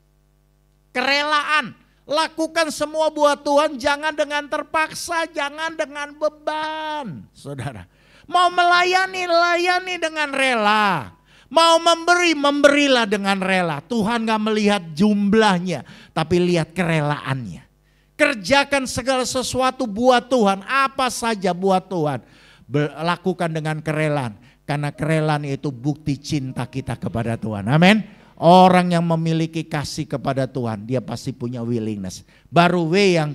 kerelaan. Lakukan semua buat Tuhan, jangan dengan terpaksa, jangan dengan beban. Saudara, mau melayani, layani dengan rela. Mau memberi, memberilah dengan rela. Tuhan gak melihat jumlahnya, tapi lihat kerelaannya. Kerjakan segala sesuatu buat Tuhan, apa saja buat Tuhan. Lakukan dengan kerelaan, karena kerelaan itu bukti cinta kita kepada Tuhan. Amin. Orang yang memiliki kasih kepada Tuhan, dia pasti punya willingness. Baru W yang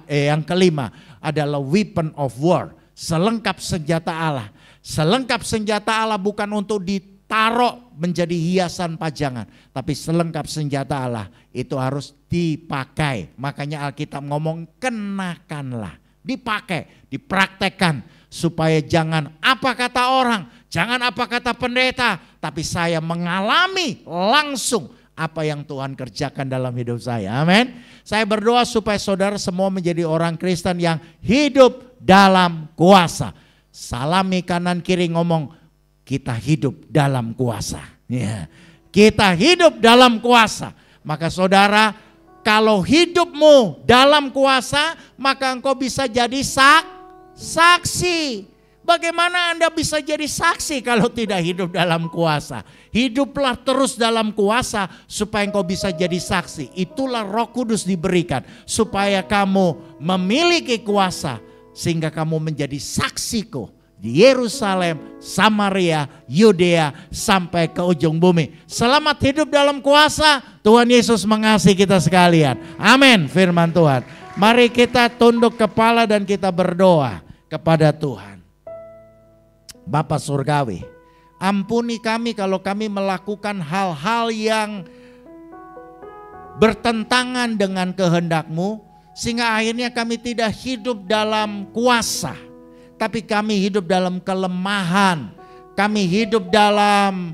yang kelima adalah weapon of war. Selengkap senjata Allah. Selengkap senjata Allah bukan untuk ditaruh menjadi hiasan pajangan, tapi selengkap senjata Allah itu harus dipakai. Makanya Alkitab ngomong kenakanlah, dipakai, dipraktekkan supaya jangan apa kata orang, jangan apa kata pendeta, tapi saya mengalami langsung apa yang Tuhan kerjakan dalam hidup saya. Amin. Saya berdoa supaya saudara semua menjadi orang Kristen yang hidup dalam kuasa. Salami kanan kiri ngomong, kita hidup dalam kuasa. Ya. Kita hidup dalam kuasa. Maka saudara, kalau hidupmu dalam kuasa, maka engkau bisa jadi saksi. Bagaimana Anda bisa jadi saksi kalau tidak hidup dalam kuasa? Hiduplah terus dalam kuasa supaya engkau bisa jadi saksi. Itulah Roh Kudus diberikan supaya kamu memiliki kuasa sehingga kamu menjadi saksiku di Yerusalem, Samaria, Yudea sampai ke ujung bumi. Selamat hidup dalam kuasa. Tuhan Yesus mengasihi kita sekalian. Amin. Firman Tuhan. Mari kita tunduk kepala dan kita berdoa kepada Tuhan. Bapa Surgawi, ampuni kami kalau kami melakukan hal-hal yang bertentangan dengan kehendak-Mu, sehingga akhirnya kami tidak hidup dalam kuasa, tapi kami hidup dalam kelemahan, kami hidup dalam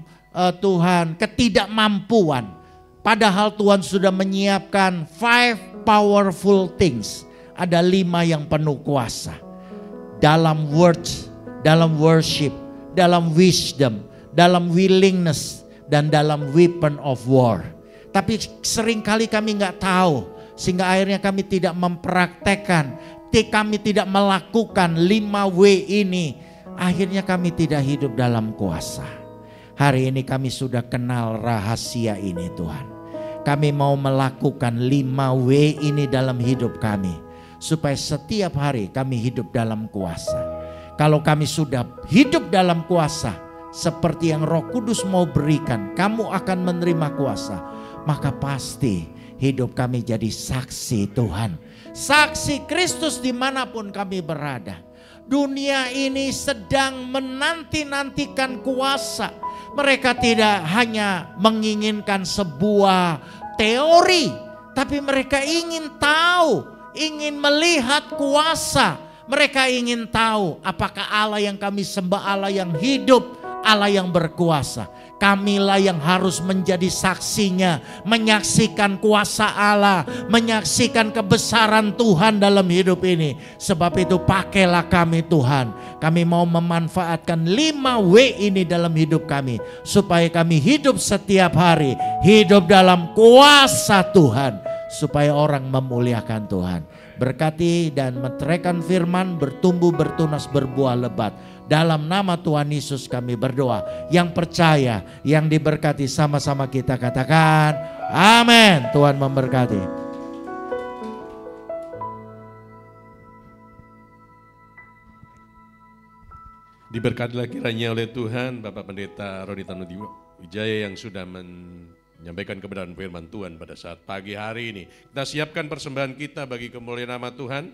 Tuhan ketidakmampuan. Padahal Tuhan sudah menyiapkan 5 powerful things, ada 5 yang penuh kuasa. Dalam words, dalam worship, dalam wisdom, dalam willingness, dan dalam weapon of war. Tapi seringkali kami nggak tahu, sehingga akhirnya kami tidak mempraktekkan, kami tidak melakukan 5W ini. Akhirnya kami tidak hidup dalam kuasa. Hari ini kami sudah kenal rahasia ini Tuhan. Kami mau melakukan 5W ini dalam hidup kami, supaya setiap hari kami hidup dalam kuasa. Kalau kami sudah hidup dalam kuasa, seperti yang Roh Kudus mau berikan, kamu akan menerima kuasa. Maka pasti hidup kami jadi saksi Tuhan. Saksi Kristus dimanapun kami berada. Dunia ini sedang menanti-nantikan kuasa. Mereka tidak hanya menginginkan sebuah teori, tapi mereka ingin tahu, ingin melihat kuasa. Mereka ingin tahu apakah Allah yang kami sembah Allah yang hidup, Allah yang berkuasa. Kamilah yang harus menjadi saksinya, menyaksikan kuasa Allah, menyaksikan kebesaran Tuhan dalam hidup ini. Sebab itu pakailah kami Tuhan. Kami mau memanfaatkan 5W ini dalam hidup kami, supaya kami hidup setiap hari, hidup dalam kuasa Tuhan, supaya orang memuliakan Tuhan. Berkati dan meteraikan firman, bertumbuh, bertunas, berbuah lebat. Dalam nama Tuhan Yesus kami berdoa. Yang percaya, yang diberkati, sama-sama kita katakan amin. Tuhan memberkati. Diberkatilah kiranya oleh Tuhan Bapak Pendeta Roni Tanudi Wijaya yang sudah menyampaikan kebenaran firman Tuhan pada saat pagi hari ini. Kita siapkan persembahan kita bagi kemuliaan nama Tuhan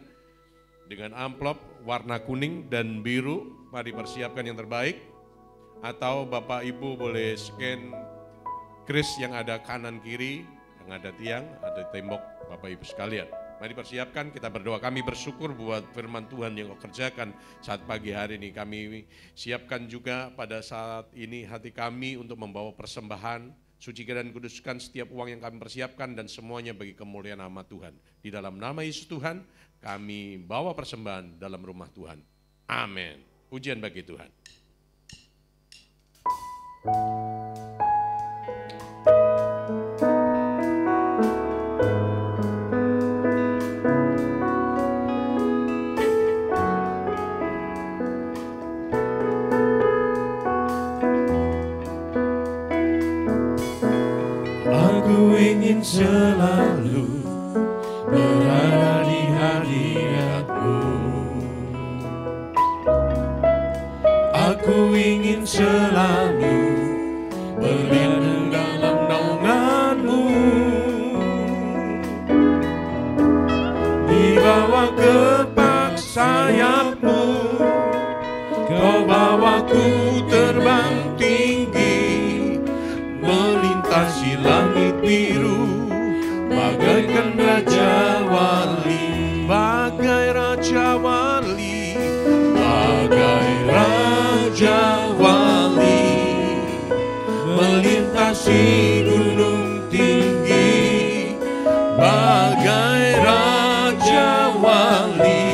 dengan amplop warna kuning dan biru. Mari persiapkan yang terbaik. Atau Bapak Ibu boleh scan kris yang ada kanan kiri, yang ada tiang, ada tembok Bapak Ibu sekalian. Mari persiapkan, kita berdoa. Kami bersyukur buat firman Tuhan yang kau kerjakan saat pagi hari ini. Kami siapkan juga pada saat ini hati kami untuk membawa persembahan Sucikan dan kuduskan setiap uang yang kami persiapkan dan semuanya bagi kemuliaan nama Tuhan. Di dalam nama Yesus Tuhan, kami bawa persembahan dalam rumah Tuhan. Amin. Pujian bagi Tuhan. Aku ingin selalu berada di hadirat-Mu. Aku ingin selalu berlindung dalam naungan-Mu. Di bawah kepak sayap-Mu, Kau bawaku terbang tinggi, melintasi langit biru, bagaikan Raja Wali, bagai Raja Wali, bagai Raja Wali, melintasi gunung tinggi, bagai Raja Wali,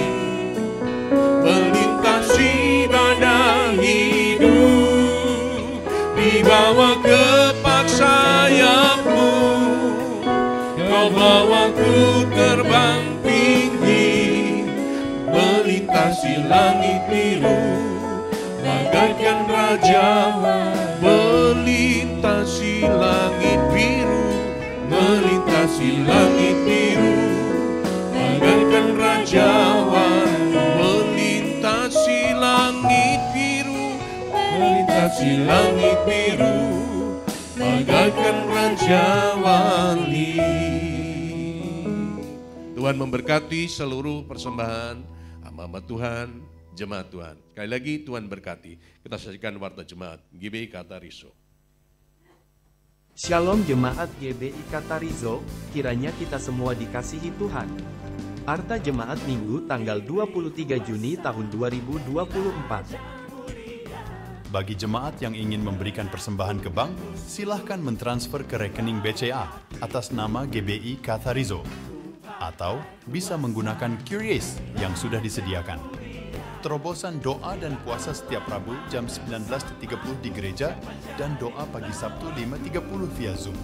melintasi badai hidup, di bawah kepak sayap-Mu, Kau bawaku terbang tinggi, melintasi langit biru, bagaikan Raja Wali, melintasi langit biru, melintasi langit biru, bagaikan Raja Wali, melintasi langit biru, melintasi langit biru, bagaikan Raja Wali. Tuhan memberkati seluruh persembahan hamba-hamba Tuhan, jemaat Tuhan. Sekali lagi Tuhan berkati. Kita saksikan warta jemaat GBI Katarizo. Shalom jemaat GBI Katarizo, kiranya kita semua dikasihi Tuhan. Arta jemaat Minggu tanggal 23 Juni tahun 2024. Bagi jemaat yang ingin memberikan persembahan ke bank, silahkan mentransfer ke rekening BCA atas nama GBI Katarizo. Atau bisa menggunakan QRIS yang sudah disediakan. Terobosan doa dan puasa setiap Rabu jam 19.30 di gereja dan doa pagi Sabtu 5.30 via Zoom.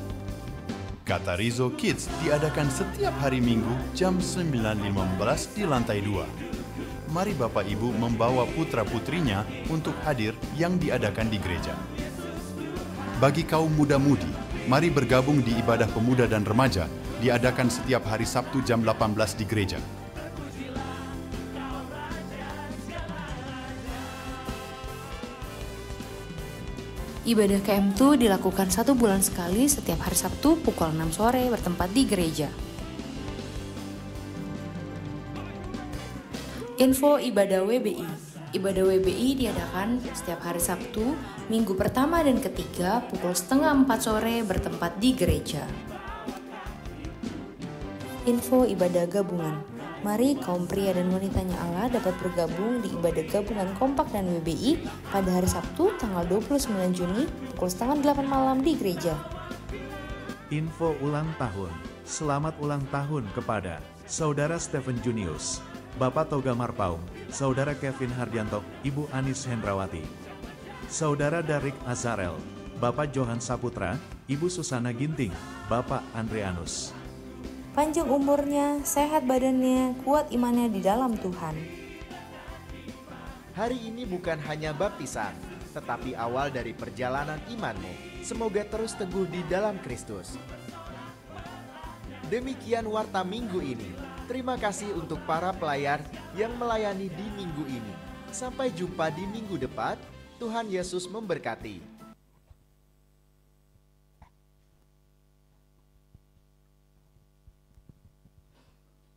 Katarizo Kids diadakan setiap hari Minggu jam 9.15 di lantai 2. Mari Bapak Ibu membawa putra-putrinya untuk hadir yang diadakan di gereja. Bagi kaum muda-mudi, mari bergabung di ibadah pemuda dan remaja, diadakan setiap hari Sabtu jam 18 di gereja. Ibadah KM2 dilakukan 1 bulan sekali setiap hari Sabtu pukul 6 sore bertempat di gereja. Info ibadah WBI. Ibadah WBI diadakan setiap hari Sabtu, minggu pertama dan ketiga pukul 3:30 sore bertempat di gereja. Info ibadah gabungan. Mari kaum pria dan wanitanya Allah dapat bergabung di ibadah gabungan kompak dan WBI pada hari Sabtu tanggal 29 Juni pukul 7:30 malam di gereja. Info ulang tahun. Selamat ulang tahun kepada Saudara Stephen Junius, Bapak Toga Marpaung, Saudara Kevin Hardianto, Ibu Anis Hendrawati, Saudara Darik Azarel, Bapak Johan Saputra, Ibu Susana Ginting, Bapak Andreanus. Panjang umurnya, sehat badannya, kuat imannya di dalam Tuhan. Hari ini bukan hanya baptisan, tetapi awal dari perjalanan imanmu. Semoga terus teguh di dalam Kristus. Demikian warta minggu ini. Terima kasih untuk para pelayan yang melayani di minggu ini. Sampai jumpa di minggu depan. Tuhan Yesus memberkati.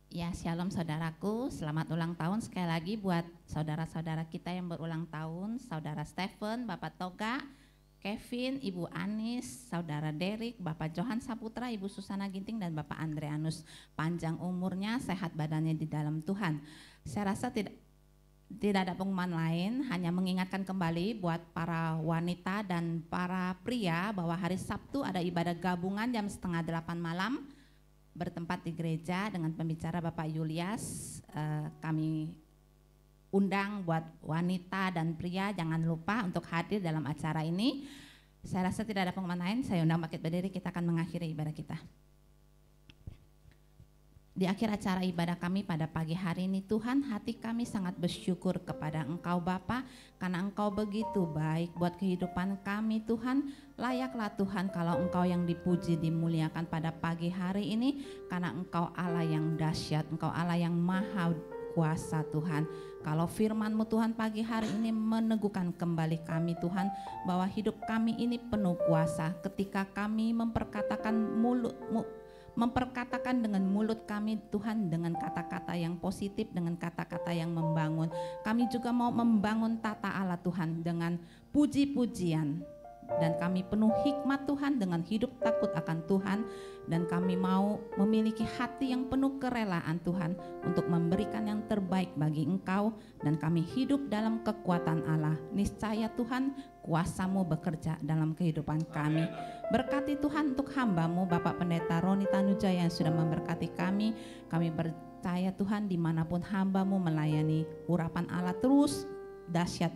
Ya, shalom saudaraku, selamat ulang tahun sekali lagi buat saudara-saudara kita yang berulang tahun, Saudara Stephen, Bapak Toga, Kevin, Ibu Anis, Saudara Derek, Bapak Johan Saputra, Ibu Susana Ginting, dan Bapak Andreanus. Panjang umurnya, sehat badannya di dalam Tuhan. Saya rasa tidak Tidak ada pengumuman lain, hanya mengingatkan kembali buat para wanita dan para pria bahwa hari Sabtu ada ibadah gabungan jam 7:30 malam bertempat di gereja dengan pembicara Bapak Julius. Kami undang buat wanita dan pria, jangan lupa untuk hadir dalam acara ini. Saya rasa tidak ada pengumuman lain, saya undang bangkit berdiri, kita akan mengakhiri ibadah kita. Di akhir acara ibadah kami pada pagi hari ini, Tuhan, hati kami sangat bersyukur kepada Engkau Bapa, karena Engkau begitu baik buat kehidupan kami Tuhan. Layaklah Tuhan kalau Engkau yang dipuji, dimuliakan pada pagi hari ini, karena Engkau Allah yang dahsyat, Engkau Allah yang maha kuasa Tuhan. Kalau firman-Mu Tuhan pagi hari ini meneguhkan kembali kami Tuhan, bahwa hidup kami ini penuh kuasa ketika kami memperkatakan dengan mulut kami Tuhan, dengan kata-kata yang positif, dengan kata-kata yang membangun. Kami juga mau membangun tata Allah Tuhan dengan puji-pujian, dan kami penuh hikmat Tuhan dengan hidup takut akan Tuhan, dan kami mau memiliki hati yang penuh kerelaan Tuhan untuk memberikan yang terbaik bagi Engkau, dan kami hidup dalam kekuatan Allah. Niscaya Tuhan, kuasa-Mu bekerja dalam kehidupan kami. Berkati Tuhan untuk hamba-Mu Bapak Pendeta Roni Tanujaya yang sudah memberkati kami. Kami percaya Tuhan dimanapun hamba-Mu melayani, urapan Allah terus dahsyat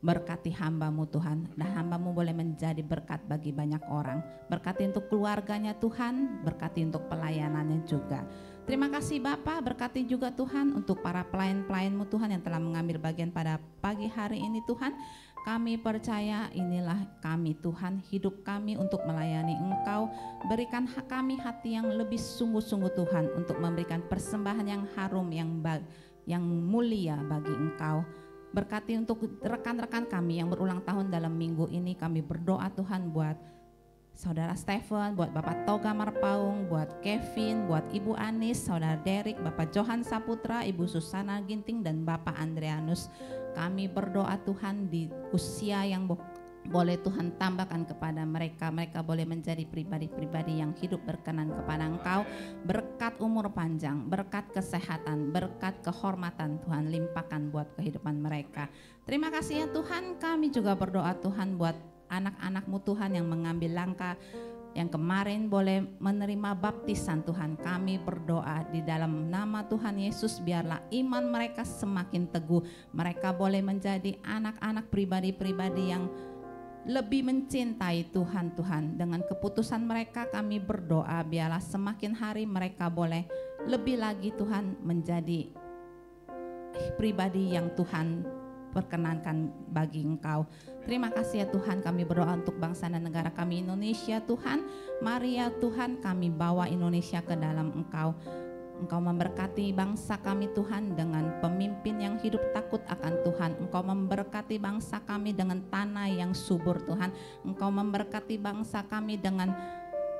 berkati hamba-Mu Tuhan, dan hamba-Mu boleh menjadi berkat bagi banyak orang. Berkati untuk keluarganya Tuhan, berkati untuk pelayanannya juga. Terima kasih Bapa, berkati juga Tuhan untuk para pelayan-pelayan-Mu Tuhan yang telah mengambil bagian pada pagi hari ini Tuhan. Kami percaya inilah kami Tuhan, hidup kami untuk melayani Engkau. Berikan kami hati yang lebih sungguh-sungguh Tuhan untuk memberikan persembahan yang harum, yang mulia bagi Engkau. Berkati untuk rekan-rekan kami yang berulang tahun dalam minggu ini. Kami berdoa Tuhan buat Saudara Stephen, buat Bapak Toga Marpaung, buat Kevin, buat Ibu Anis, Saudara Derek, Bapak Johan Saputra, Ibu Susana Ginting, dan Bapak Andreanus. Kami berdoa Tuhan di usia yang boleh Tuhan tambahkan kepada mereka. Mereka boleh menjadi pribadi-pribadi yang hidup berkenan kepada Engkau. Berkat umur panjang, berkat kesehatan, berkat kehormatan Tuhan limpahkan buat kehidupan mereka. Terima kasih ya Tuhan. Kami juga berdoa Tuhan buat anak-anak-Mu Tuhan yang mengambil langkah, yang kemarin boleh menerima baptisan Tuhan. Kami berdoa di dalam nama Tuhan Yesus, biarlah iman mereka semakin teguh. Mereka boleh menjadi anak-anak pribadi-pribadi yang lebih mencintai Tuhan. Dengan keputusan mereka kami berdoa, biarlah semakin hari mereka boleh lebih lagi Tuhan menjadi pribadi yang Tuhan perkenankan bagi Engkau. Terima kasih ya Tuhan, kami berdoa untuk bangsa dan negara kami Indonesia Tuhan. Mari ya Tuhan, kami bawa Indonesia ke dalam Engkau. Engkau memberkati bangsa kami Tuhan dengan pemimpin yang hidup takut akan Tuhan. Engkau memberkati bangsa kami dengan tanah yang subur Tuhan. Engkau memberkati bangsa kami dengan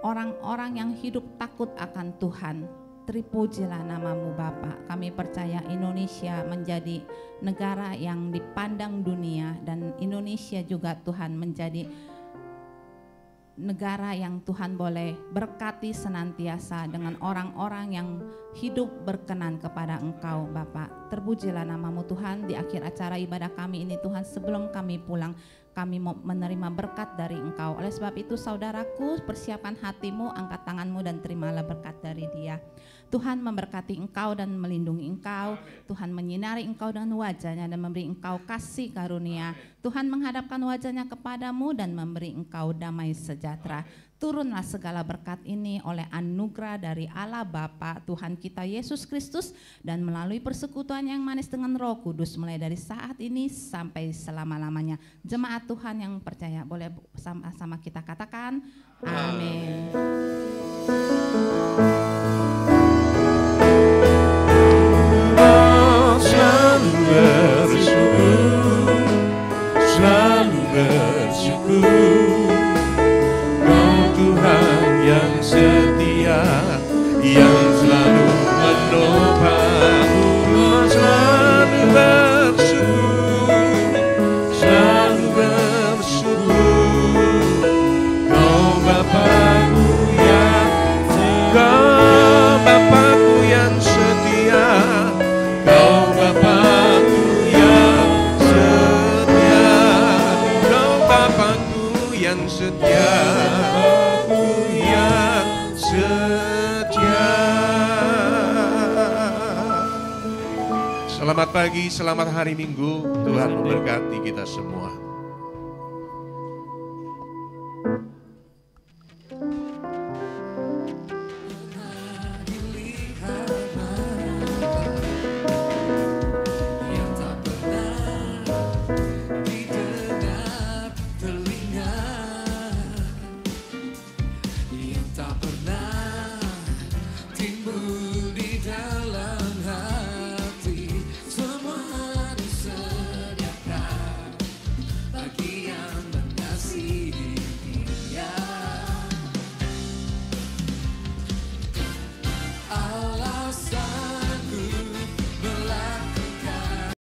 orang-orang yang hidup takut akan Tuhan. Terpujilah nama-Mu Bapa. Kami percaya Indonesia menjadi negara yang dipandang dunia, dan Indonesia juga Tuhan menjadi negara yang Tuhan boleh berkati senantiasa dengan orang-orang yang hidup berkenan kepada Engkau Bapa. Terpujilah nama-Mu Tuhan. Di akhir acara ibadah kami ini Tuhan, sebelum kami pulang, kami mau menerima berkat dari Engkau. Oleh sebab itu saudaraku, persiapkan hatimu, angkat tanganmu dan terimalah berkat dari Dia. Tuhan memberkati engkau dan melindungi engkau. Tuhan menyinari engkau dengan wajahnya dan memberi engkau kasih karunia. Tuhan menghadapkan wajahnya kepadamu dan memberi engkau damai sejahtera. Turunlah segala berkat ini oleh anugerah dari Allah Bapa, Tuhan kita Yesus Kristus, dan melalui persekutuan yang manis dengan Roh Kudus mulai dari saat ini sampai selama-lamanya. Jemaat Tuhan yang percaya boleh sama-sama kita katakan amin. Selalu bersyukur, Kau Tuhan yang setia, yang selalu menopangku. Selalu bersyukur, selalu bersyukur, Kau Bapa-Ku yang Kau Bapa Selamat pagi, selamat hari Minggu. Tuhan memberkati kita semua.